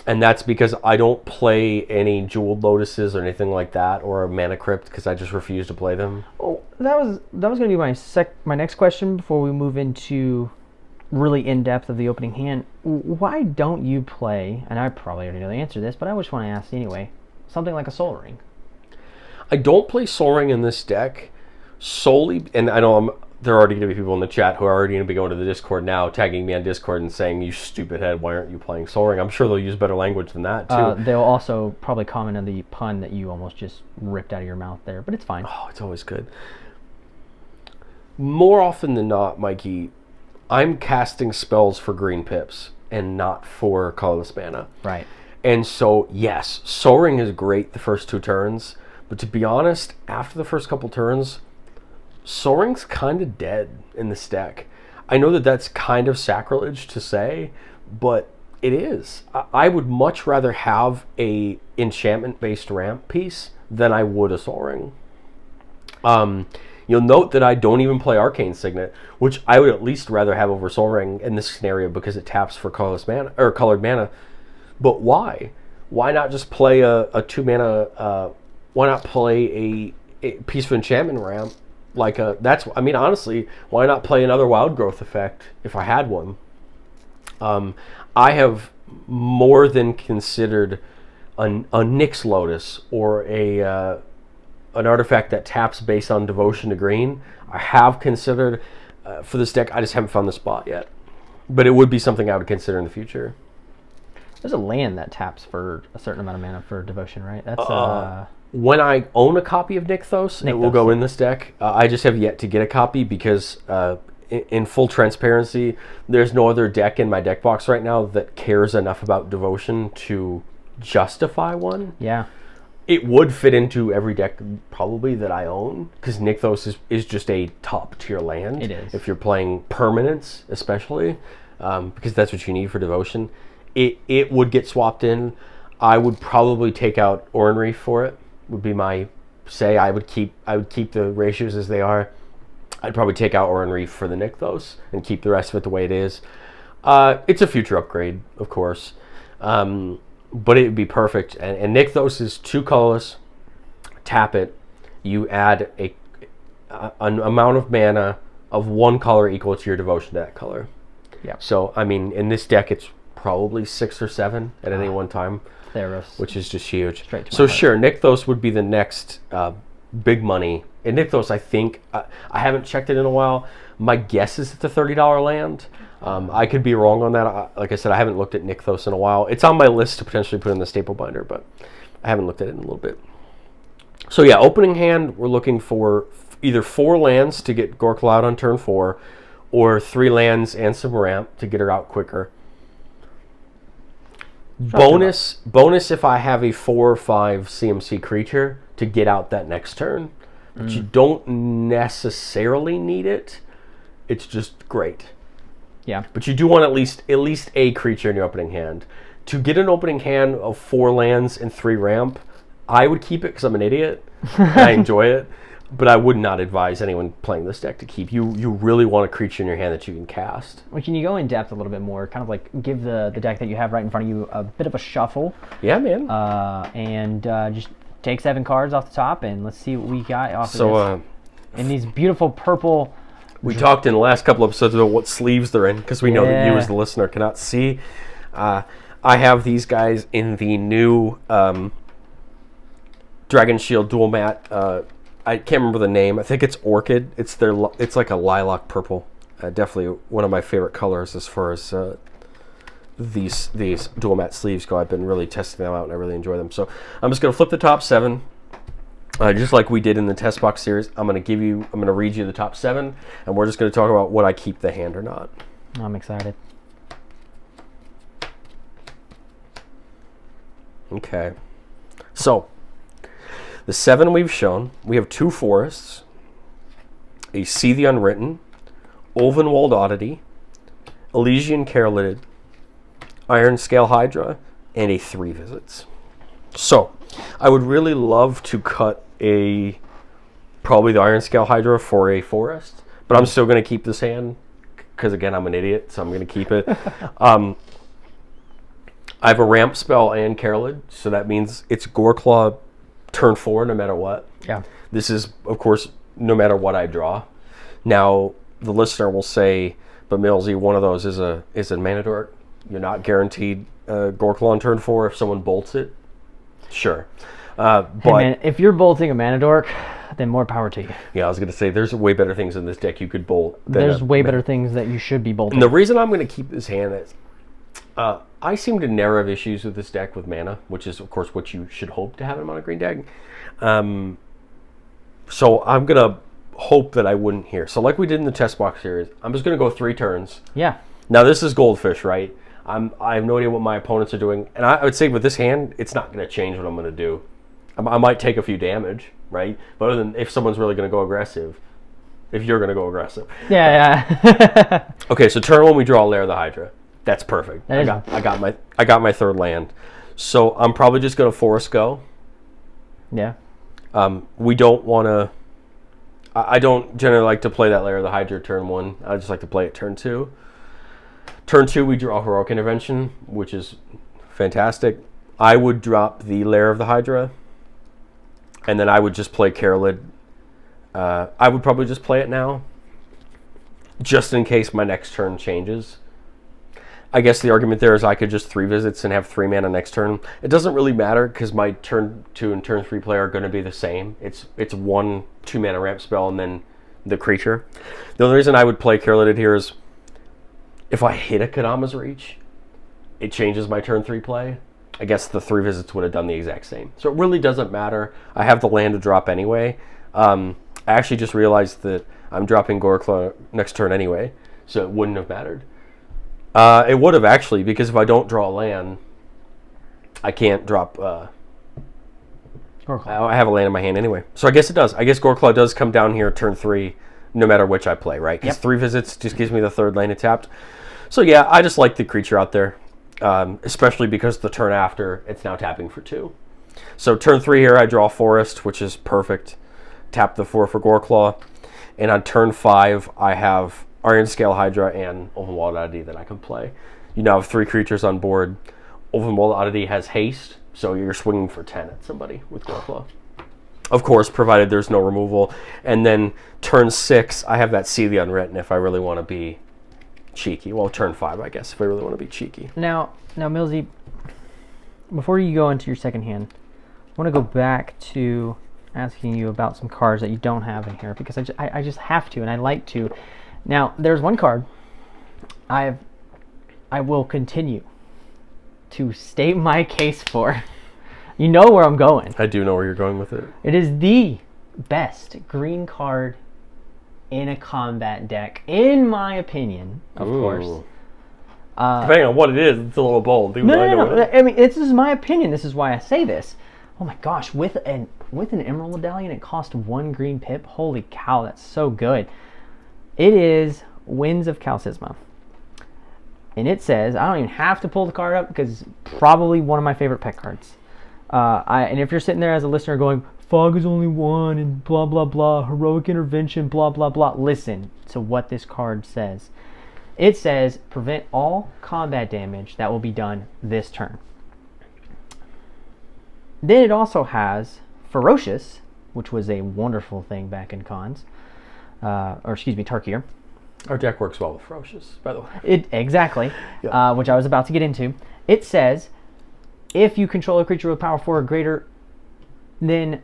And that's because I don't play any Jeweled Lotuses or anything like that, or a Mana Crypt, because I just refuse to play them. Oh, that was going to be my next question before we move into really in depth of the opening hand. Why don't you play? And I probably already know the answer to this, but I just want to ask anyway. Something like a Soul Ring. I don't play Soul Ring in this deck solely, and I know there are already going to be people in the chat who are already going to be going to the Discord now, tagging me on Discord and saying, "You stupid head, why aren't you playing Soul Ring?" I'm sure they'll use better language than that, too. They'll also probably comment on the pun that you almost just ripped out of your mouth there, but it's fine. Oh, it's always good. More often than not, Mikey, I'm casting spells for green pips and not for colorless mana. Right. And so, yes, Soul Ring is great the first 2 turns, but to be honest, after the first couple turns, Soul Ring's kind of dead in this deck. I know that that's kind of sacrilege to say, but it is. I would much rather have a enchantment-based ramp piece than I would a Soul Ring. You'll note that I don't even play Arcane Signet, which I would at least rather have over Soul Ring in this scenario because it taps for colorless mana or colored mana. But why? Why not just play a 2 mana? Why not play a piece of enchantment ramp? Honestly, why not play another Wild Growth effect if I had one? I have more than considered a Nyx Lotus or an artifact that taps based on devotion to green. I have considered for this deck. I just haven't found the spot yet, but it would be something I would consider in the future. There's a land that taps for a certain amount of mana for devotion, right? That's when I own a copy of Nykthos, it will go in this deck. I just have yet to get a copy because, in full transparency, there's no other deck in my deck box right now that cares enough about devotion to justify one. Yeah. It would fit into every deck probably that I own because Nykthos is just a top tier land. It is. If you're playing permanence, especially, because that's what you need for devotion. It would get swapped in. I would probably take out Oran Reef for it. Would be my say. I would keep the ratios as they are. I'd probably take out Oran Reef for the Nykthos and keep the rest of it the way it is. It's a future upgrade, of course, but it would be perfect. And Nykthos is 2 colorless. Tap it. You add an amount of mana of 1 color equal to your devotion to that color. Yeah. So in this deck, it's probably 6 or 7 at any one time. Theros. Which is just huge. So sure, Nykthos would be the next big money. And Nykthos, I think, I haven't checked it in a while. My guess is it's a $30 land. I could be wrong on that. Like I said, I haven't looked at Nykthos in a while. It's on my list to potentially put in the staple binder, but I haven't looked at it in a little bit. So yeah, opening hand, we're looking for either 4 lands to get Goreclaw out on turn 4, or 3 lands and some ramp to get her out quicker. Bonus if I have a 4 or 5 CMC creature to get out that next turn. But you don't necessarily need it. It's just great. Yeah. But you do want at least a creature in your opening hand. To get an opening hand of 4 lands and 3 ramp, I would keep it because I'm an idiot. And I enjoy it. But I would not advise anyone playing this deck to keep. You really want a creature in your hand that you can cast. Well, can you go in depth a little bit more? Kind of like give the deck that you have right in front of you a bit of a shuffle. Yeah, man. And just take 7 cards off the top and let's see what we got off of this. In these beautiful purple... We talked in the last couple episodes about what sleeves they're in because we know that you as the listener cannot see. I have these guys in the new Dragon Shield dual mat. I can't remember the name. I think it's Orchid. It's like a lilac purple. Definitely one of my favorite colors as far as these dual matte sleeves go. I've been really testing them out, and I really enjoy them. So I'm just going to flip the top 7, just like we did in the test box series. I'm going to read you the top 7, and we're just going to talk about would I keep the hand or not. I'm excited. Okay, so the 7 we've shown, we have 2 forests, a See the Unwritten, Ulvenwald Oddity, Elysian Carolid, Iron Scale Hydra, and a 3 Visits. So I would really love to cut probably the Iron Scale Hydra for a forest, but I'm still going to keep this hand because, again, I'm an idiot, so I'm going to keep it. I have a ramp spell and Carolid, so that means it's Goreclaw turn 4 no matter what. Yeah. This is, of course, no matter what I draw. Now, the listener will say, but Millzy, one of those is a mana dork. You're not guaranteed Goreclaw on turn 4 if someone bolts it. Sure. But hey man, if you're bolting a mana dork, then more power to you. Yeah, I was going to say, there's way better things in this deck you could bolt. There's way better things that you should be bolting. And the reason I'm going to keep this hand is I seem to never have issues with this deck with mana, which is, of course, what you should hope to have in a mono green deck. So I'm going to hope that I wouldn't here. So like we did in the test box series, I'm just going to go 3 turns. Yeah. Now, this is Goldfish, right? I have no idea what my opponents are doing. And I would say with this hand, it's not going to change what I'm going to do. I might take a few damage, right? But other than if someone's really going to go aggressive, if you're going to go aggressive. Yeah. Okay, so turn 1, we draw a Lair of the Hydra. That's perfect. I got my 3rd land. So I'm probably just going to Forest Go. Yeah. We don't want to... I don't generally like to play that Lair of the Hydra turn 1. I just like to play it turn 2. Turn 2, we draw Heroic Intervention, which is fantastic. I would drop the Lair of the Hydra, and then I would just play Carolid. I would probably just play it now, just in case my next turn changes. I guess the argument there is I could just 3 visits and have 3 mana next turn. It doesn't really matter because my turn 2 and turn 3 play are going to be the same. It's 1 2-mana ramp spell and then the creature. The only reason I would play Carolid here is if I hit a Kadama's Reach, it changes my turn 3 play. I guess the 3 visits would have done the exact same. So it really doesn't matter. I have the land to drop anyway. I actually just realized that I'm dropping Goreclaw next turn anyway, so it wouldn't have mattered. It would have actually, because if I don't draw a land, I can't drop... Goreclaw. I have a land in my hand anyway. So I guess it does. I guess Goreclaw does come down here turn 3, no matter which I play, right? Because 3 visits just gives me the 3rd land tapped. So yeah, I just like the creature out there, especially because the turn after, it's now tapping for 2. So turn 3 here, I draw Forest, which is perfect. Tap the 4 for Goreclaw. And on turn 5, I have Iron Scale Hydra and Ulvenwald Oddity that I can play. You now have 3 creatures on board. Ulvenwald Oddity has haste, so you're swinging for 10 at somebody with Goreclaw. Of course, provided there's no removal. And then turn 6, I have that See the Unwritten if I really want to be cheeky. Well, turn 5, I guess, if I really want to be cheeky. Now, Millzy, before you go into your second hand, I want to go back to asking you about some cards that you don't have in here, because I just have to, and I like to. Now, there's one card I will continue to state my case for. You know where I'm going. I do know where you're going with it. It is the best green card in a combat deck, in my opinion, of course. Depending on what it is, it's a little bold. No. I mean, this is my opinion. This is why I say this. Oh my gosh, with an Emerald Medallion, it cost 1 green pip. Holy cow, that's so good. It is Winds of Sisma. And it says, I don't even have to pull the card up because it's probably one of my favorite pet cards. And if you're sitting there as a listener going, Fog is only 1 and blah, blah, blah, Heroic Intervention, blah, blah, blah, listen to what this card says. It says, prevent all combat damage that will be done this turn. Then it also has Ferocious, which was a wonderful thing back in cons. Tarkier. Our deck works well with Ferocious, by the way. Exactly, which I was about to get into. It says, if you control a creature with power 4 or greater, then...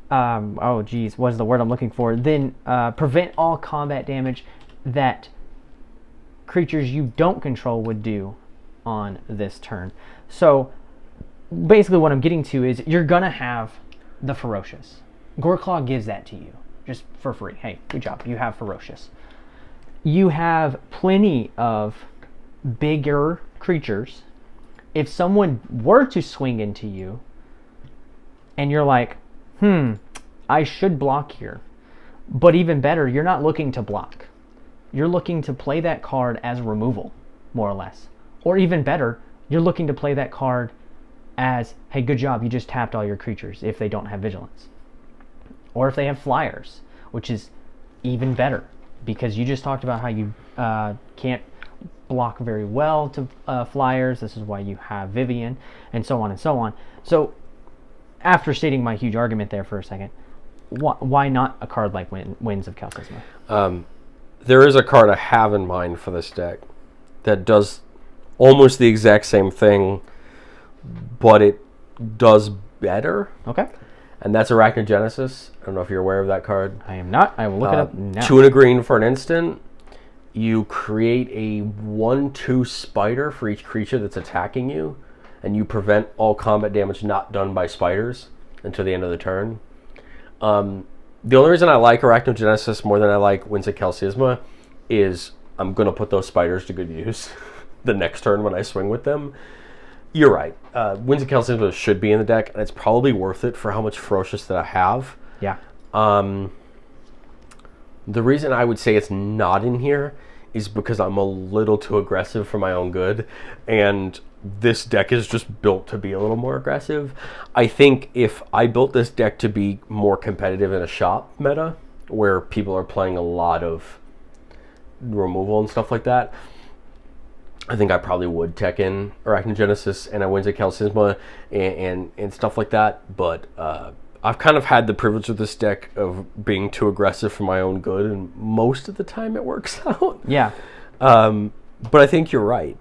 what is the word I'm looking for? Then prevent all combat damage that creatures you don't control would do on this turn. So basically what I'm getting to is you're going to have the Ferocious. Goreclaw gives that to you just for free. Hey, good job. You have Ferocious. You have plenty of bigger creatures. If someone were to swing into you and you're like, I should block here. But even better, you're not looking to block. You're looking to play that card as removal, more or less. Or even better, you're looking to play that card as, hey, good job, you just tapped all your creatures if they don't have vigilance. Or if they have flyers, which is even better, because you just talked about how you can't block very well to flyers. This is why you have Vivian, and so on and so on. So, after stating my huge argument there for a second, why not a card like Winds of Sisma? There is a card I have in mind for this deck that does almost the exact same thing, but it does better. Okay. And that's Arachnogenesis. I don't know if you're aware of that card. I am not. I will look it up now. 2 and a green for an instant. You create a 1/2 spider for each creature that's attacking you, and you prevent all combat damage not done by spiders until the end of the turn. The only reason I like Arachnogenesis more than I like Winds of Sisma is I'm going to put those spiders to good use the next turn when I swing with them. You're right. Winds of Sisma should be in the deck, and it's probably worth it for how much Ferocious that I have. Yeah. The reason I would say it's not in here is because I'm a little too aggressive for my own good, and this deck is just built to be a little more aggressive. I think if I built this deck to be more competitive in a shop meta, where people are playing a lot of removal and stuff like that, I think I probably would tech in Arachnogenesis and a Winds of Sisma and stuff like that, but I've kind of had the privilege of this deck of being too aggressive for my own good, and most of the time it works out. Yeah. But I think you're right.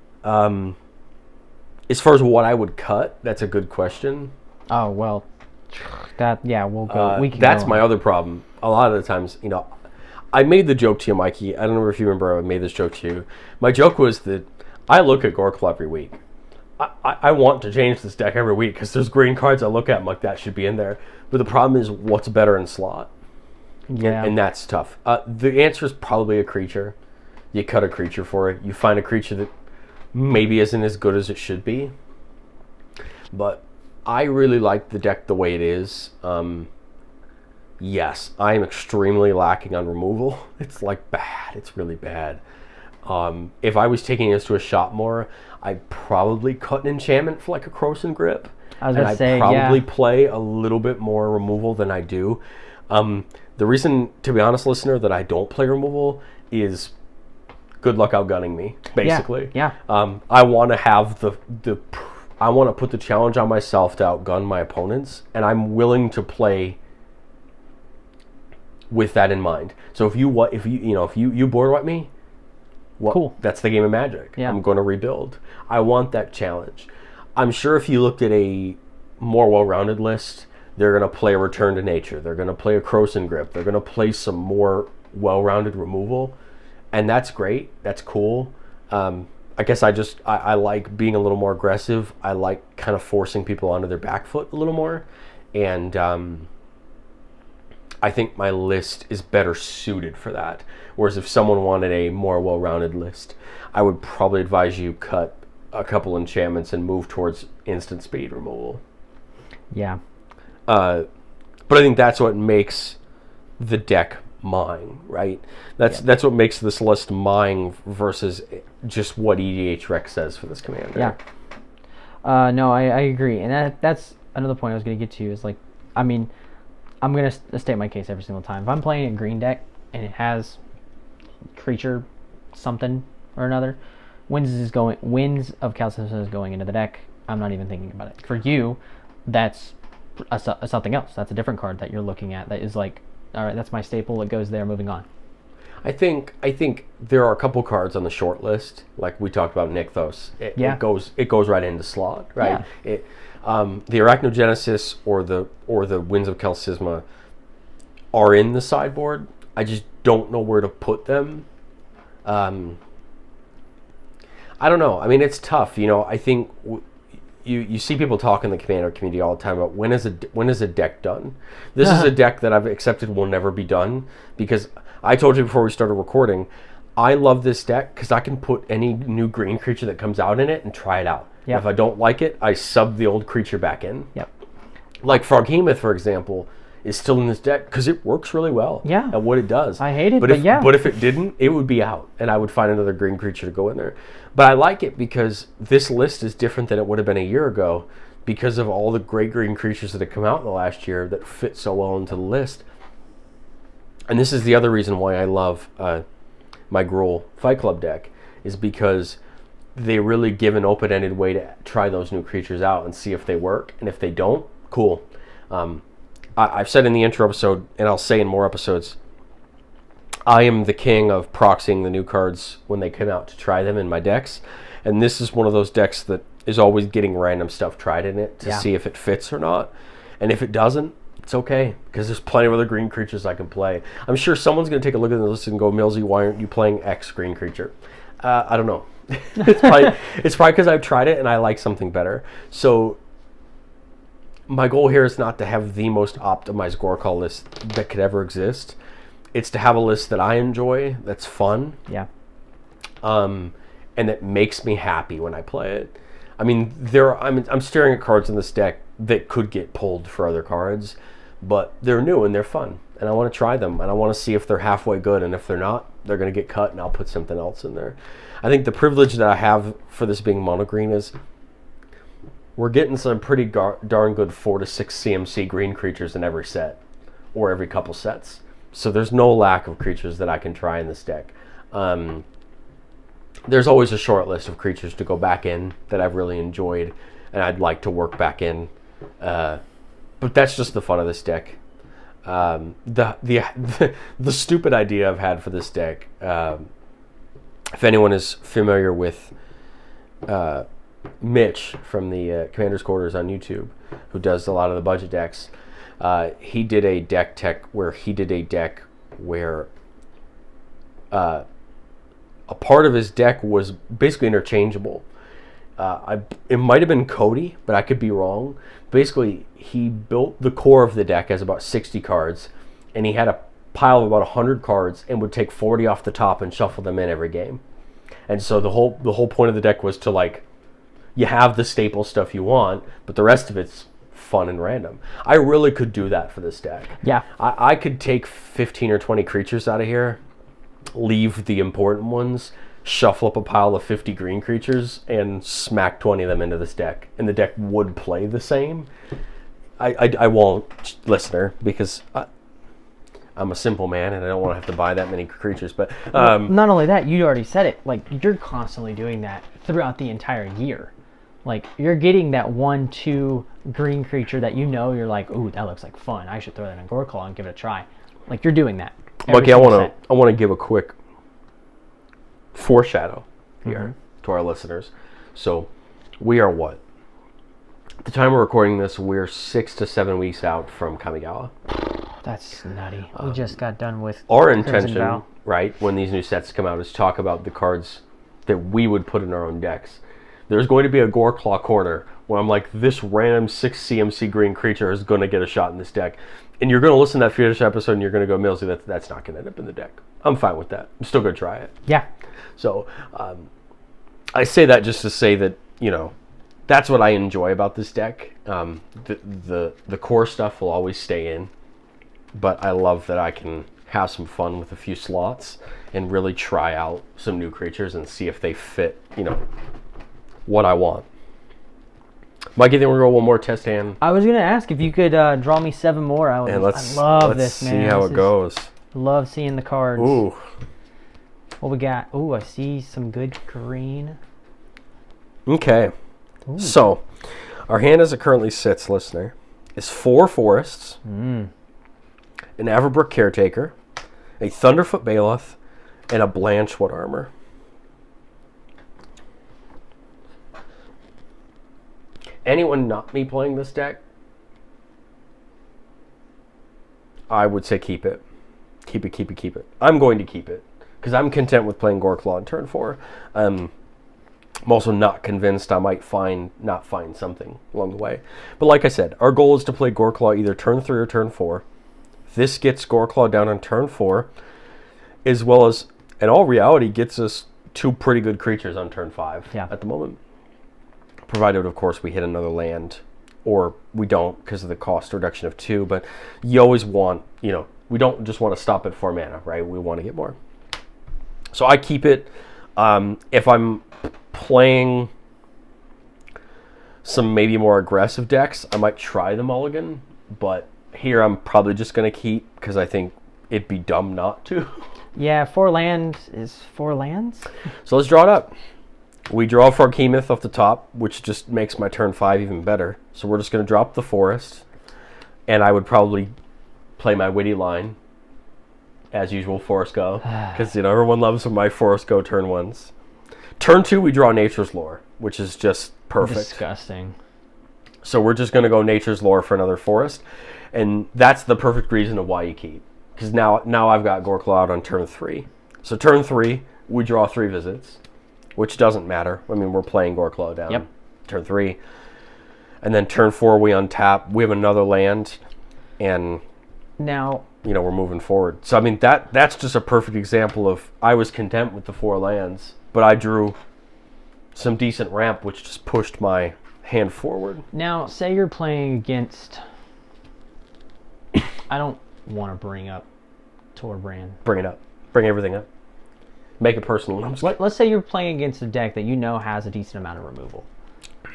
As far as what I would cut, that's a good question. Oh, well, we'll go. That's my other problem. A lot of the times, I made the joke to you, Mikey. I don't know if you remember I made this joke to you. My joke was that I look at Goreclaw every week. I want to change this deck every week because there's green cards I look at, I'm like, that should be in there. But the problem is, what's better in slot? Yeah. And that's tough. The answer is probably a creature. You cut a creature for it. You find a creature that maybe isn't as good as it should be. But I really like the deck the way it is. Yes, I am extremely lacking on removal. It's like bad. It's really bad. If I was taking this to a shop more, I'd probably cut an enchantment for like a Croson Grip. I'd probably play a little bit more removal than I do. The reason, to be honest, listener, that I don't play removal is good luck outgunning me, basically. Yeah. I want to have I want to put the challenge on myself to outgun my opponents, and I'm willing to play with that in mind. So if you board wipe me, cool. That's the game of Magic. Yeah. I'm going to rebuild. I want that challenge. I'm sure if you looked at a more well-rounded list, they're going to play a Return to Nature. They're going to play a Croson Grip. They're going to play some more well-rounded removal, and that's great. That's cool. I guess I like being a little more aggressive. I like kind of forcing people onto their back foot a little more, and I think my list is better suited for that. Whereas if someone wanted a more well-rounded list, I would probably advise you cut a couple enchantments and move towards instant speed removal. Yeah. But I think that's what makes the deck mine, right? That's what makes this list mine versus just what EDH Rec says for this commander. Yeah. No, I agree. And that's another point I was going to get to is like, I mean, I'm going to state my case every single time. If I'm playing a green deck and it has creature something or another, Winds of Sisma is going into the deck. I'm not even thinking about it. For you, that's something else. That's a different card that you're looking at that is like, all right, that's my staple. It goes there, moving on. I think there are a couple cards on the short list, like we talked about Nykthos. It goes right into slot, right? Yeah. The Arachnogenesis or the Winds of Sisma are in the sideboard. I just don't know where to put them. I don't know. I mean, it's tough. I think you see people talk in the Commander community all the time about when is a deck done. This is a deck that I've accepted will never be done, because I told you before we started recording, I love this deck because I can put any new green creature that comes out in it and try it out. Yep. If I don't like it, I sub the old creature back in. Yep. Like Froghemoth, for example, is still in this deck because it works really well at what it does. I hate it, but if it didn't, it would be out, and I would find another green creature to go in there. But I like it because this list is different than it would have been a year ago because of all the great green creatures that have come out in the last year that fit so well into the list. And this is the other reason why I love my Gruul Fight Club deck, is because they really give an open-ended way to try those new creatures out and see if they work. And if they don't, cool. I've said in the intro episode, and I'll say in more episodes, I am the king of proxying the new cards when they come out to try them in my decks. And this is one of those decks that is always getting random stuff tried in it to see if it fits or not. And if it doesn't, it's okay, because there's plenty of other green creatures I can play. I'm sure someone's going to take a look at this and go, Millzy, why aren't you playing X green creature? I don't know. It's probably because I've tried it and I like something better. So my goal here is not to have the most optimized Goreclaw list that could ever exist. It's to have a list that I enjoy, that's fun. Yeah. And that makes me happy when I play it. I mean, I'm staring at cards in this deck that could get pulled for other cards, but they're new and they're fun, and I want to try them, and I want to see if they're halfway good, and if they're not, they're going to get cut, and I'll put something else in there. I think the privilege that I have for this being mono green is we're getting some pretty darn good 4 to 6 CMC green creatures in every set, or every couple sets. So there's no lack of creatures that I can try in this deck. There's always a short list of creatures to go back in that I've really enjoyed, and I'd like to work back in. But that's just the fun of this deck. The stupid idea I've had for this deck, if anyone is familiar with Mitch from the Commander's Quarters on YouTube, who does a lot of the budget decks, he did a deck where a part of his deck was basically interchangeable. It might have been Cody, but I could be wrong. Basically, he built the core of the deck as about 60 cards, and he had a pile of about 100 cards and would take 40 off the top and shuffle them in every game. And so the whole point of the deck was to, like, you have the staple stuff you want, but the rest of it's fun and random. I really could do that for this deck. Yeah. I could take 15 or 20 creatures out of here, leave the important ones, shuffle up a pile of 50 green creatures, and smack 20 of them into this deck, and the deck would play the same. I won't, listener, because I'm a simple man and I don't want to have to buy that many creatures. But not only that, you already said it. Like, you're constantly doing that throughout the entire year. Like, you're getting that 1-2 green creature that you're like, ooh, that looks like fun. I should throw that in Goreclaw and give it a try. Like, you're doing that. Mikey, I want to give a quick foreshadow here to our listeners. So we are what? At the time we're recording this, we're 6 to 7 weeks out from Kamigawa. That's nutty. We just got done with our intention, right, when these new sets come out, is talk about the cards that we would put in our own decks. There's going to be a Goreclaw corner where I'm like, this random 6 CMC green creature is going to get a shot in this deck. And you're going to listen to that future episode and you're going to go, Millzy, that's not going to end up in the deck. I'm fine with that. I'm still going to try it. Yeah. So I say that just to say that, that's what I enjoy about this deck. The core stuff will always stay in, but I love that I can have some fun with a few slots and really try out some new creatures and see if they fit, what I want. Mikey, then we're going to go one more test hand. I was going to ask if you could draw me 7 more. I love this, man. See how it goes. Love seeing the cards. Ooh. What we got? Ooh, I see some good green. Okay. Ooh. So, our hand as it currently sits, listener, is 4 Forests, an Averbrook Caretaker, a Thunderfoot Bailiff, and a Blanchwood Armor. Anyone not me playing this deck, I would say keep it. Keep it. I'm going to keep it because I'm content with playing Goreclaw on turn 4. I'm also not convinced I might not find something along the way. But like I said, our goal is to play Goreclaw either turn 3 or turn 4. This gets Goreclaw down on turn 4, as well as, in all reality, gets us 2 pretty good creatures on turn 5 at the moment. Provided, of course, we hit another land, or we don't because of the cost reduction of 2. But you always want, we don't just want to stop at 4 mana, right? We want to get more. So I keep it. If I'm playing some maybe more aggressive decks, I might try the mulligan, but here I'm probably just going to keep because I think it'd be dumb not to. Yeah, 4 land is 4 lands. So let's draw it up. We draw Farkemoth off the top, which just makes my turn 5 even better. So we're just going to drop the forest, and I would probably play my witty line. As usual, forest go, because everyone loves when my forest go turn 1s. Turn 2, we draw Nature's Lore, which is just perfect. Disgusting. So we're just going to go Nature's Lore for another forest, and that's the perfect reason of why you keep. Because now I've got Goreclaw out on turn 3. So turn 3, we draw 3 visits, which doesn't matter. I mean, we're playing Goreclaw down turn 3. And then turn 4, we untap. We have another land, and now we're moving forward. So I mean, that's just a perfect example of I was content with the 4 lands, but I drew some decent ramp, which just pushed my hand forward. Now, say you're playing against... I don't want to bring up Torbrand. Bring it up. Bring everything up. Make it personal. Let's say you're playing against a deck that has a decent amount of removal.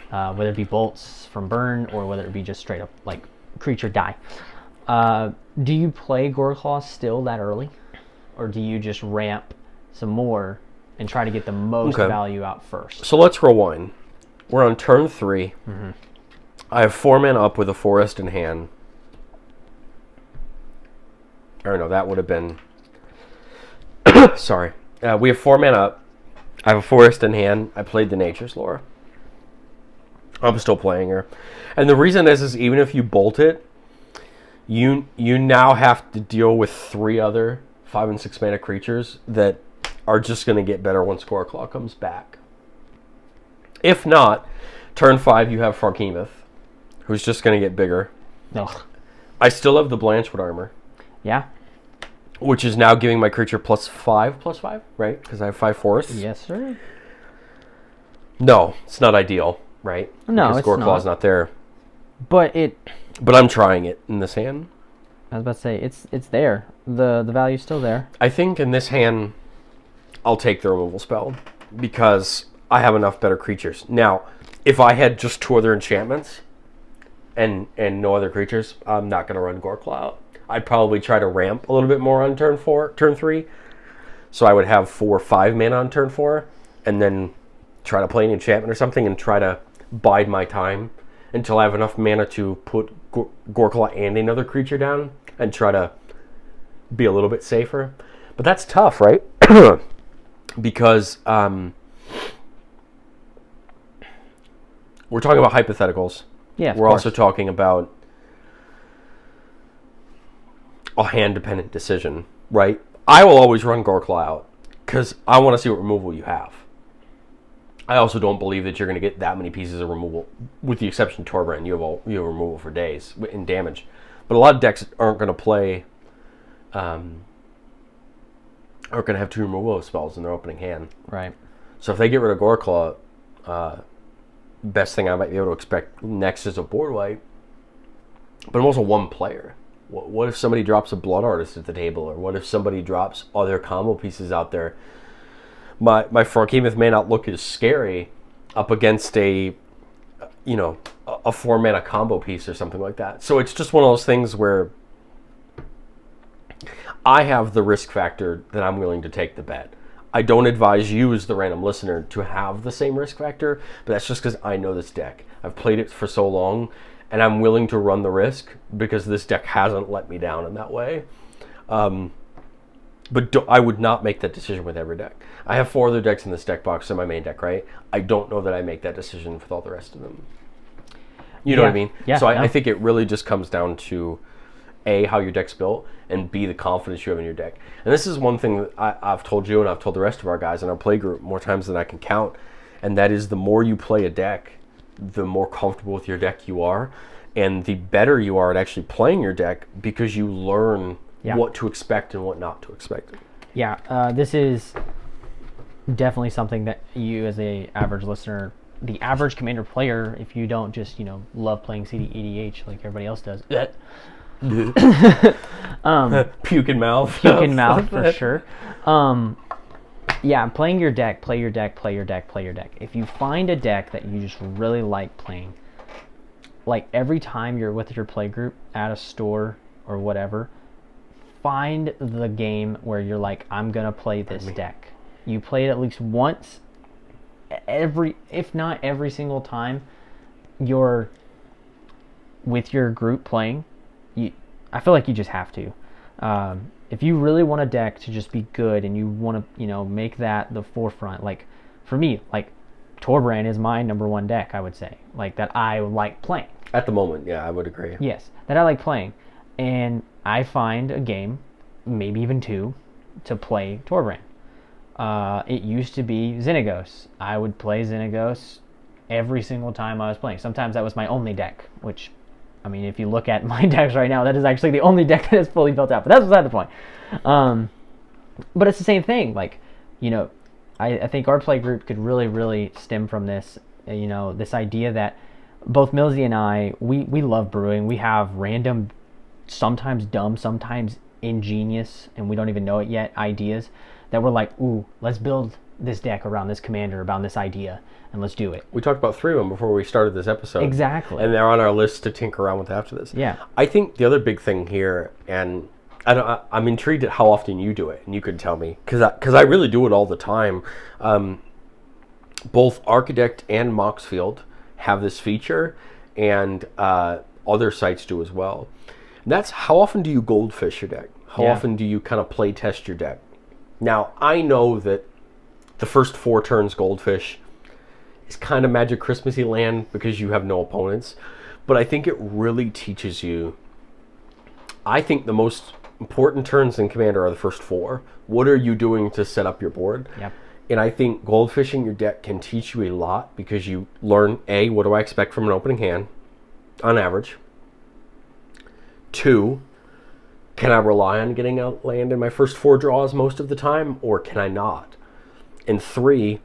Whether it be bolts from burn or whether it be just straight up like creature die. Do you play Goreclaw still that early? Or do you just ramp some more and try to get the most value out first? So let's rewind. We're on turn 3. Mm-hmm. I have 4 mana up with a forest in hand. Or no, that would have been... Sorry. We have 4 mana up. I have a forest in hand. I played the Nature's Lore. I'm still playing her. And the reason is even if you bolt it, you now have to deal with 3 other 5 and 6 mana creatures that are just going to get better once Goreclaw comes back. If not, turn 5 you have Farkemoth, who's just going to get bigger. Ugh. I still have the Blanchwood armor. Yeah. Which is now giving my creature +5/+5, right? Because I have 5 forests. Yes, sir. No, it's not ideal, right? No, because it's Goreclaw's not there. But I'm trying it in this hand. I was about to say it's there. The value's still there. I think in this hand, I'll take the removal spell because I have enough better creatures. Now, if I had just 2 other enchantments and no other creatures, I'm not going to run Goreclaw out. I'd probably try to ramp a little bit more on turn 3. So I would have 4 or 5 mana on turn 4, and then try to play an enchantment or something and try to bide my time until I have enough mana to put Goreclaw and another creature down and try to be a little bit safer. But that's tough, right? Because we're talking about hypotheticals. Yeah, we're also talking about a hand-dependent decision, right? I will always run Goreclaw out because I want to see what removal you have. I also don't believe that you're going to get that many pieces of removal, with the exception of Torbrand. You have removal for days in damage, but a lot of decks aren't going to play. Aren't going to have 2 removal spells in their opening hand. Right. So if they get rid of Goreclaw, best thing I might be able to expect next is a board wipe. But I'm also one player. What if somebody drops a Blood Artist at the table, or what if somebody drops other combo pieces out there? My Farkemoth may not look as scary up against a 4 mana combo piece or something like that. So it's just one of those things where I have the risk factor that I'm willing to take the bet. I don't advise you as the random listener to have the same risk factor, but that's just because I know this deck. I've played it for so long, and I'm willing to run the risk because this deck hasn't let me down in that way. But I would not make that decision with every deck. I have 4 other decks in this deck box in my main deck, right? I don't know that I make that decision with all the rest of them. You know what I mean? Yeah. So I think it really just comes down to A, how your deck's built, and B, the confidence you have in your deck. And this is one thing that I've told you and I've told the rest of our guys in our play group more times than I can count, and that is the more you play a deck, the more comfortable with your deck you are, and the better you are at actually playing your deck because you learn what to expect and what not to expect. Yeah, this is definitely something that you, as a average listener, the average Commander player, if you don't just love playing CDEDH like everybody else does, puke in mouth, for sure. Yeah, playing your deck, play your deck. If you find a deck that you just really like playing, like every time you're with your play group at a store or whatever, find the game where you're like, I'm gonna play this deck. You play it at least once, if not every single time you're with your group playing. I feel like you just have to. If you really want a deck to just be good and you want to, make that the forefront, like for me, like Torbrand is my number one deck, I would say, like that I like playing. At the moment, yeah, I would agree. Yes, that I like playing. And I find a game, maybe even two, to play Torbrand. It used to be Xenagos. I would play Xenagos every single time I was playing. Sometimes that was my only deck, which, I mean, if you look at my decks right now, that is actually the only deck that is fully built out. But that's beside the point. But it's the same thing. Like, I think our play group could really, really stem from this, this idea that both Millzy and I, we love brewing. We have random, sometimes dumb, sometimes ingenious, and we don't even know it yet, ideas that we're like, ooh, let's build this deck around this commander, around this idea, and let's do it. We talked about 3 of them before we started this episode. Exactly. And they're on our list to tinker around with after this. Yeah. I think the other big thing here, and I'm intrigued at how often you do it, and you could tell me, because I really do it all the time. Both Architect and Moxfield have this feature, and other sites do as well. And that's how often do you goldfish your deck? How often do you kind of play test your deck? Now, I know that the first 4 turns goldfish is kind of Magic Christmassy land because you have no opponents, but I think it really teaches you. I think the most important turns in Commander are the first 4. What are you doing to set up your board? Yep. And I think goldfishing your deck can teach you a lot because you learn, A, what do I expect from an opening hand on average? 2, can I rely on getting a land in my first 4 draws most of the time, or can I not? And 3,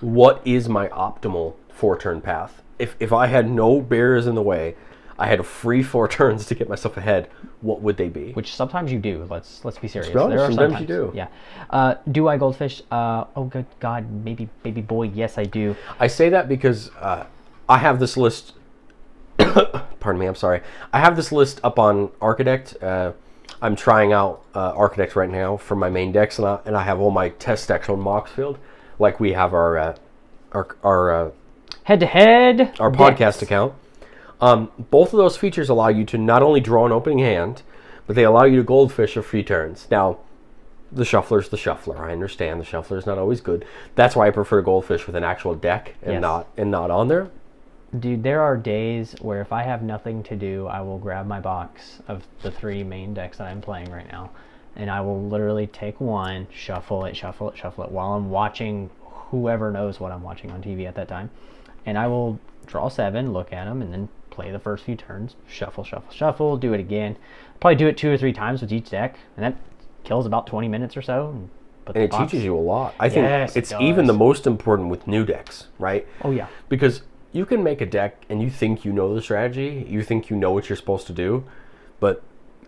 what is my optimal 4-turn path? If I had no barriers in the way, I had a free 4 turns to get myself ahead, what would they be? Which sometimes you do. Let's be serious. There are sometimes you do. Yeah. Do I goldfish? Oh, good God, maybe, baby boy, yes, I do. I say that because I have this list. Pardon me, I'm sorry. I have this list up on Architect. I'm trying out Architect right now for my main decks, and I have all my test decks on Moxfield, like we have our head-to-head our podcast account. Both of those features allow you to not only draw an opening hand, but they allow you to goldfish a free turns. Now, the Shuffler's the Shuffler. I understand the Shuffler's not always good. That's why I prefer goldfish with an actual deck and not on there. Dude, there are days where if I have nothing to do, I will grab my box of the 3 main decks that I'm playing right now, and I will literally take one, shuffle it while I'm watching whoever knows what I'm watching on TV at that time, and I will draw 7, look at them, and then play the first few turns, shuffle, do it again. Probably do it 2 or 3 times with each deck, and that kills about 20 minutes or so. And it teaches you a lot. I think it's even the most important with new decks, right? Oh, yeah. Because you can make a deck and you think you know the strategy, you think you know what you're supposed to do, but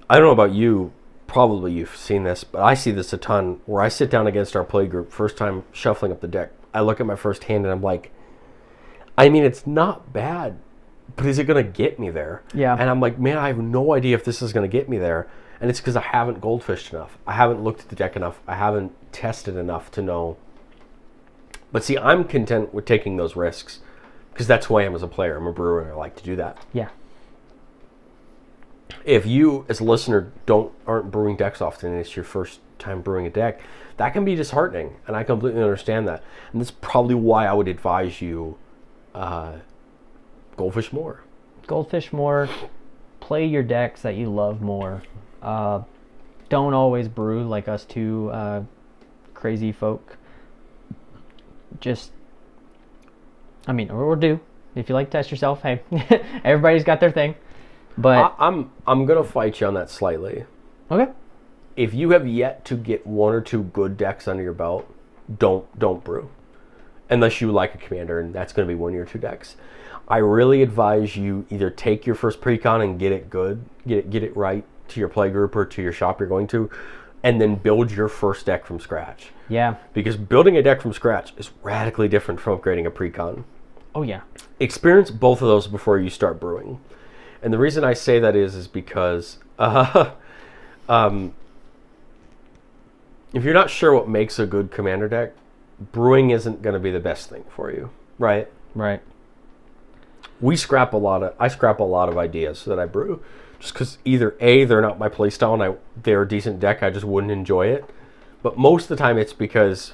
I don't know about you, probably you've seen this, but I see this a ton, where I sit down against our play group, first time shuffling up the deck, I look at my first hand and I'm like, I mean, it's not bad, but is it going to get me there? Yeah. And I'm like, man, I have no idea if this is going to get me there, and it's because I haven't goldfished enough. I haven't looked at the deck enough. I haven't tested enough to know. But see, I'm content with taking those risks, because that's who I am as a player. I'm a brewer, and I like to do that. Yeah. If you, as a listener, aren't brewing decks often, and it's your first time brewing a deck, that can be disheartening, and I completely understand that. And that's probably why I would advise you goldfish more. Goldfish more. Play your decks that you love more. Don't always brew like us two crazy folk. just, I mean, or do. If you like to test yourself, hey, everybody's got their thing. But I'm gonna fight you on that slightly. Okay. If you have yet to get 1 or 2 good decks under your belt, don't brew, unless you like a commander, and that's gonna be 1 or 2 decks. I really advise you either take your first precon and get it good, get it right to your play group or to your shop you're going to, and then build your first deck from scratch. Yeah. Because building a deck from scratch is radically different from upgrading a precon. Oh yeah. Experience both of those before you start brewing. And the reason I say that is because if you're not sure what makes a good commander deck, brewing isn't going to be the best thing for you, right? Right. I scrap a lot of ideas that I brew just because either A, they're not my playstyle and they're a decent deck, I just wouldn't enjoy it. But most of the time it's because,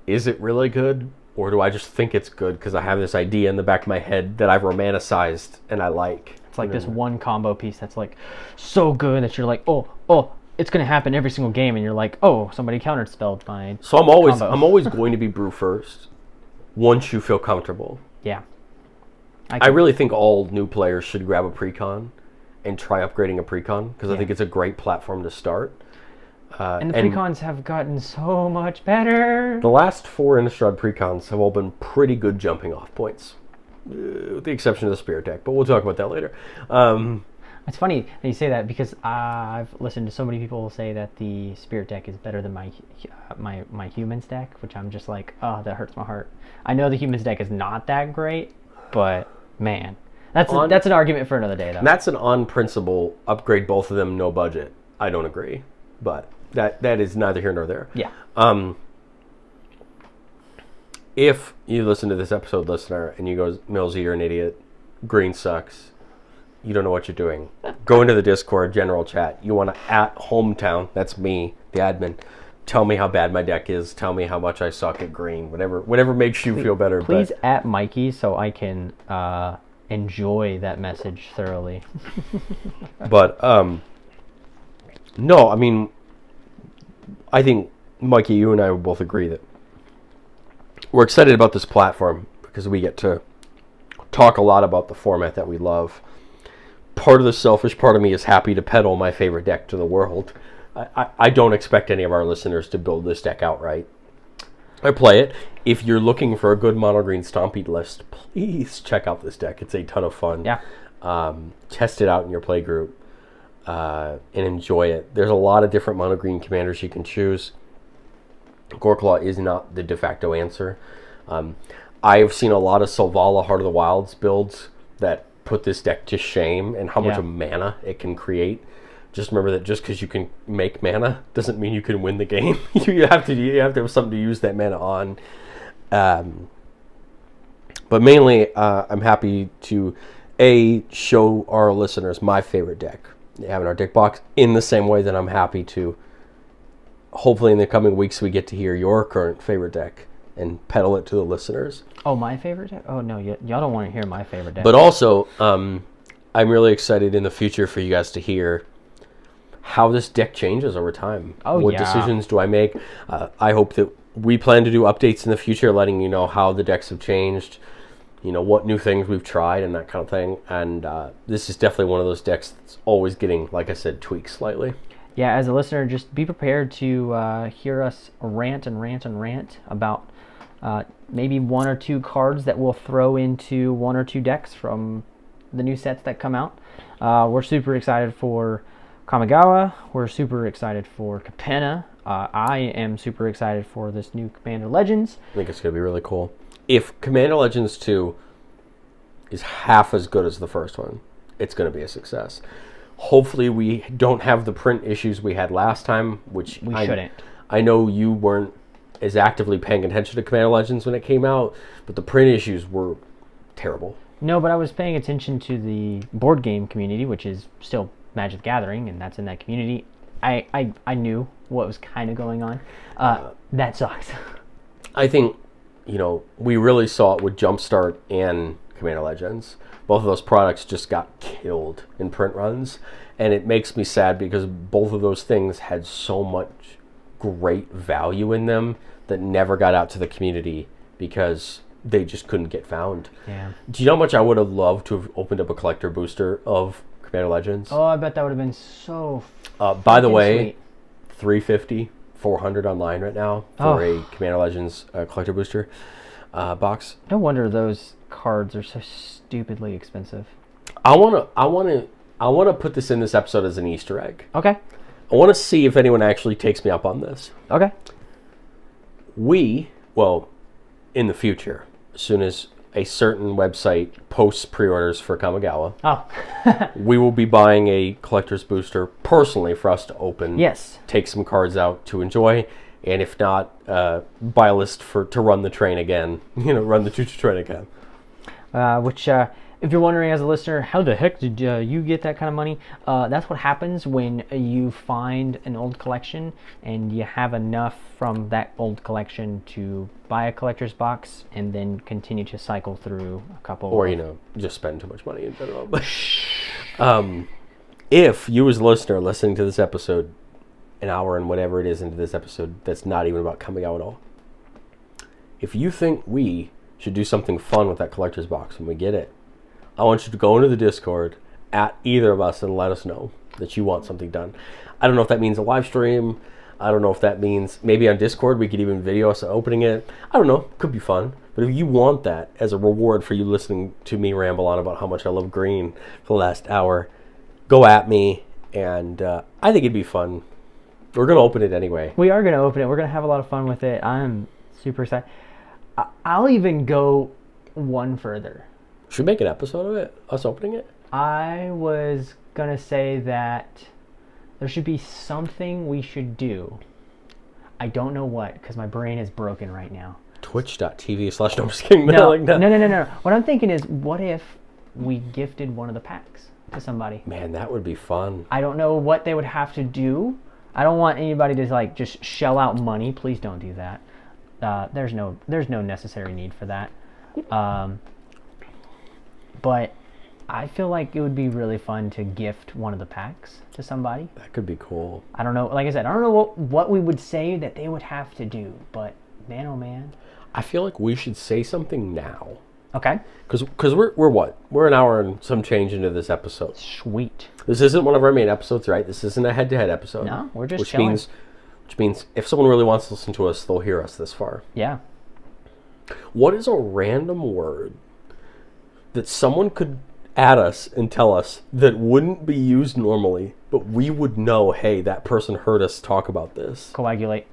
is it really good? Or do I just think it's good because I have this idea in the back of my head that I've romanticized and I like? It's like this one combo piece that's like so good that you're like, oh, it's gonna happen every single game, and you're like, oh, somebody counterspelled my. So I'm always going to be brew first. Once you feel comfortable. Yeah. I really think all new players should grab a precon and try upgrading a precon because I think it's a great platform to start. And the precons have gotten so much better. The last 4 Innistrad precons have all been pretty good jumping off points, with the exception of the Spirit deck, but we'll talk about that later. It's funny that you say that because I've listened to so many people say that the Spirit deck is better than my Humans deck, which I'm just like, oh, that hurts my heart. I know the Humans deck is not that great, but man, that's an argument for another day, though. That's an on principle upgrade both of them, no budget. I don't agree, but that is neither here nor there. Yeah. If you listen to this episode, listener, and you go, Millzy, you're an idiot, green sucks, you don't know what you're doing, go into the Discord general chat. You want to at hometown, that's me, the admin, tell me how bad my deck is, tell me how much I suck at green, whatever makes you feel better. Please at Mikey so I can enjoy that message thoroughly. But no, I mean, I think, Mikey, you and I will both agree that we're excited about this platform because we get to talk a lot about the format that we love. Part of the selfish part of me is happy to peddle my favorite deck to the world. I don't expect any of our listeners to build this deck outright. I play it. If you're looking for a good mono green Stompede list, please check out this deck. It's a ton of fun. Yeah. Test it out in your play group and enjoy it. There's a lot of different mono green commanders you can choose. Goreclaw is not the de facto answer. I've seen a lot of Selvala Heart of the Wilds builds that put this deck to shame and how much of mana it can create. Just remember that just because you can make mana doesn't mean you can win the game. you have to have something to use that mana on. But mainly, I'm happy to show our listeners my favorite deck they have in our deck box in the same way that I'm happy to. Hopefully, in the coming weeks, we get to hear your current favorite deck and peddle it to the listeners. Oh, my favorite deck? Oh, no, y'all don't want to hear my favorite deck. But also, I'm really excited in the future for you guys to hear how this deck changes over time. What decisions do I make? I hope that we plan to do updates in the future, letting you know how the decks have changed, what new things we've tried and that kind of thing. And this is definitely one of those decks that's always getting, like I said, tweaked slightly. Yeah, as a listener, just be prepared to hear us rant and rant and rant about maybe 1 or 2 cards that we'll throw into 1 or 2 decks from the new sets that come out. We're super excited for Kamigawa. We're super excited for Capenna. I am super excited for this new Commander Legends. I think it's going to be really cool. If Commander Legends 2 is half as good as the first one, it's going to be a success. Hopefully we don't have the print issues we had last time, which we shouldn't. I know you weren't as actively paying attention to Commander Legends when it came out, but the print issues were terrible. No, but I was paying attention to the board game community, which is still Magic the Gathering, and that's in that community. I knew what was kind of going on. That sucks. I think, we really saw it with Jumpstart and Commander Legends. Both of those products just got killed in print runs, and it makes me sad because both of those things had so much great value in them that never got out to the community because they just couldn't get found. Yeah. Do you know how much I would have loved to have opened up a collector booster of Commander Legends? Oh, I bet that would have been so by the way, sweet. $350, $400 online right now for a Commander Legends collector booster box. No wonder those cards are so stupidly expensive. I wanna put this in this episode as an Easter egg. Okay. I want to see if anyone actually takes me up on this. Okay. In the future, as soon as a certain website posts pre-orders for Kamigawa, we will be buying a collector's booster personally for us to open. Yes. Take some cards out to enjoy, and if not, buy a list to run the train again. Run the choo-choo train again. If you're wondering as a listener, how the heck did you get that kind of money? That's what happens when you find an old collection and you have enough from that old collection to buy a collector's box and then continue to cycle through a couple. Or, just spend too much money in general. If you as a listener listening to this episode, an hour and whatever it is into this episode, that's not even about coming out at all. If you think we should do something fun with that collector's box when we get it, I want you to go into the Discord at either of us and let us know that you want something done. I don't know if that means a live stream. I don't know if that means maybe on Discord we could even video us opening it. I don't know. Could be fun. But if you want that as a reward for you listening to me ramble on about how much I love green for the last hour, go at me. And I think it'd be fun. We're going to open it anyway. We are going to open it. We're going to have a lot of fun with it. I'm super excited. I'll even go one further. Should we make an episode of it? Us opening it? I was going to say that there should be something we should do. I don't know what, because my brain is broken right now. Twitch.tv/ no, I'm just kidding. No. What I'm thinking is, what if we gifted one of the packs to somebody? Man, that would be fun. I don't know what they would have to do. I don't want anybody to just shell out money. Please don't do that. There's no necessary need for that. But I feel like it would be really fun to gift one of the packs to somebody. That could be cool. I don't know. Like I said, I don't know what we would say that they would have to do. But man, oh man. I feel like we should say something now. Okay. Because we're what? We're an hour and some change into this episode. Sweet. This isn't one of our main episodes, right? This isn't a head-to-head episode. No, we're just chilling. Which means if someone really wants to listen to us, they'll hear us this far. Yeah. What is a random word that someone could add us and tell us that wouldn't be used normally, but we would know, hey, that person heard us talk about this? Coagulate.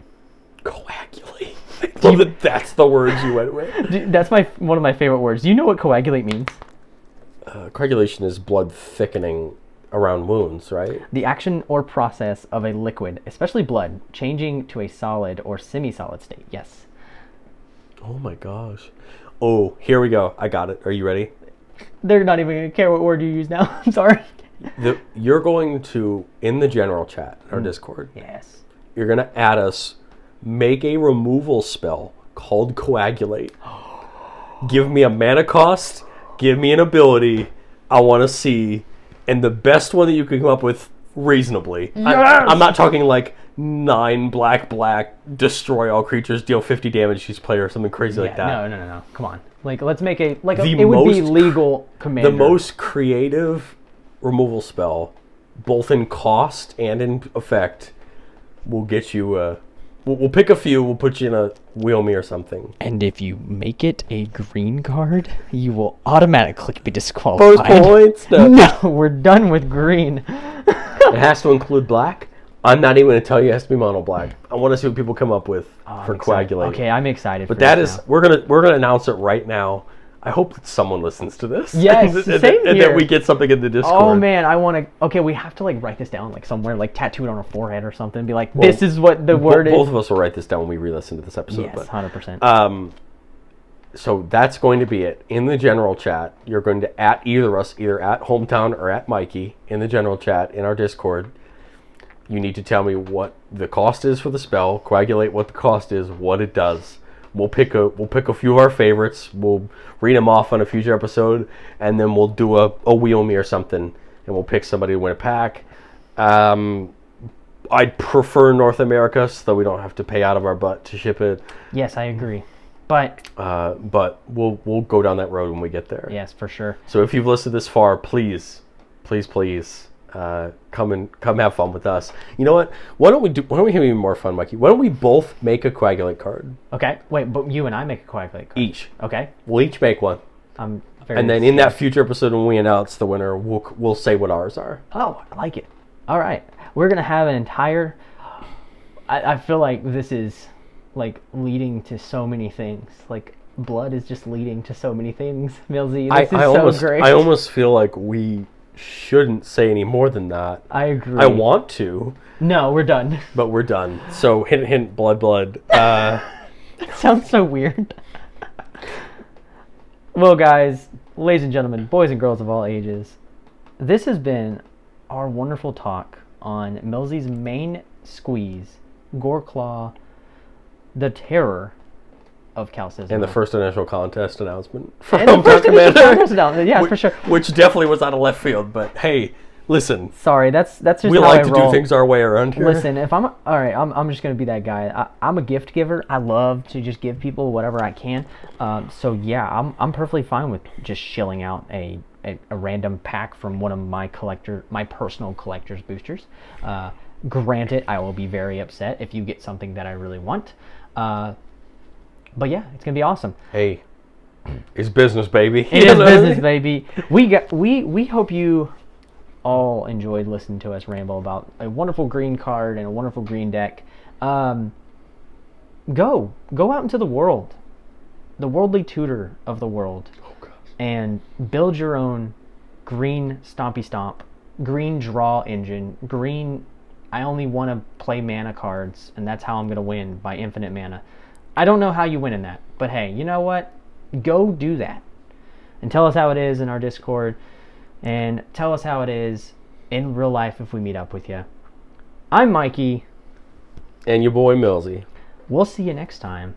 Coagulate. I love that that's the words you went with. Dude, that's one of my favorite words. Do you know what coagulate means? Coagulation is blood thickening around wounds, right? The action or process of a liquid, especially blood, changing to a solid or semi-solid state. Yes. Oh my gosh. Oh, here we go. I got it. Are you ready? They're not even going to care what word you use now. I'm sorry. You're going to, in the general chat, our Discord. Yes. You're going to add us, make a removal spell called Coagulate. Give me a mana cost. Give me an ability. I want to see. And the best one that you can come up with reasonably. Yes! I'm not talking like 9 black, destroy all creatures, deal 50 damage to each player, or something crazy like that. No. Come on. Let's make it would be legal commander. The most creative removal spell, both in cost and in effect, will get you... We'll pick a few, we'll put you in a wheel me or something. And if you make it a green card, you will automatically be disqualified. First points? No, we're done with green. It has to include black? I'm not even going to tell you it has to be mono black. I want to see what people come up with for Coagulate. Okay, I'm excited. But that is, we're gonna announce it right now. I hope that someone listens to this. Yes, and same here. that we get something in the Discord. Oh man, I want to. Okay, we have to write this down somewhere, tattoo it on our forehead or something. Be like, this is what the word is. Both of us will write this down when we re-listen to this episode. Yes, 100%. So that's going to be it. In the general chat, you're going to at either of us, either at Hometown or at Mikey, in the general chat, in our Discord. You need to tell me what the cost is for the spell, Coagulate what the cost is, what it does. We'll pick a few of our favorites. We'll read them off on a future episode, and then we'll do a wheel me or something, and we'll pick somebody to win a pack. I'd prefer North America so that we don't have to pay out of our butt to ship it. Yes, I agree. But we'll go down that road when we get there. Yes, for sure. So if you've listened this far, please come have fun with us. You know what? Why don't we have even more fun, Mikey? Why don't we both make a coagulate card? Okay. Wait, but you and I make a coagulate card. Each. Okay. We'll each make one. I'm very And then in that future episode when we announce the winner, we'll say what ours are. Oh, I like it. All right. We're going to have an entire... I feel like this is like leading to so many things. Like blood is just leading to so many things, Millzy. This is so great. I almost feel like we shouldn't say any more than that. I agree. I want to. No, we're done. But we're done. So hint, hint, blood. That sounds so weird. Well, guys, ladies and gentlemen, boys and girls of all ages, this has been our wonderful talk on Millzy's main squeeze, Goreclaw, the terror of Calcism. And the first initial contest announcement yeah, for sure. Which definitely was out of left field, but hey, listen. Sorry, that's just we like to do things our way around here. Listen, if I'm I'm just gonna be that guy. I'm a gift giver. I love to just give people whatever I can. So yeah, I'm perfectly fine with just shilling out a random pack from one of my personal collector's boosters. Granted, I will be very upset if you get something that I really want. But yeah, it's gonna be awesome. Hey, it's business, baby. It is business, baby. We hope you all enjoyed listening to us ramble about a wonderful green card and a wonderful green deck. Go out into the world, the worldly tutor of the world, and build your own green stompy stomp, green draw engine, green. I only want to play mana cards, and that's how I'm gonna win by infinite mana. I don't know how you win in that, but hey, you know what? Go do that. And tell us how it is in our Discord. And tell us how it is in real life if we meet up with you. I'm Mikey. And your boy Millzy. We'll see you next time.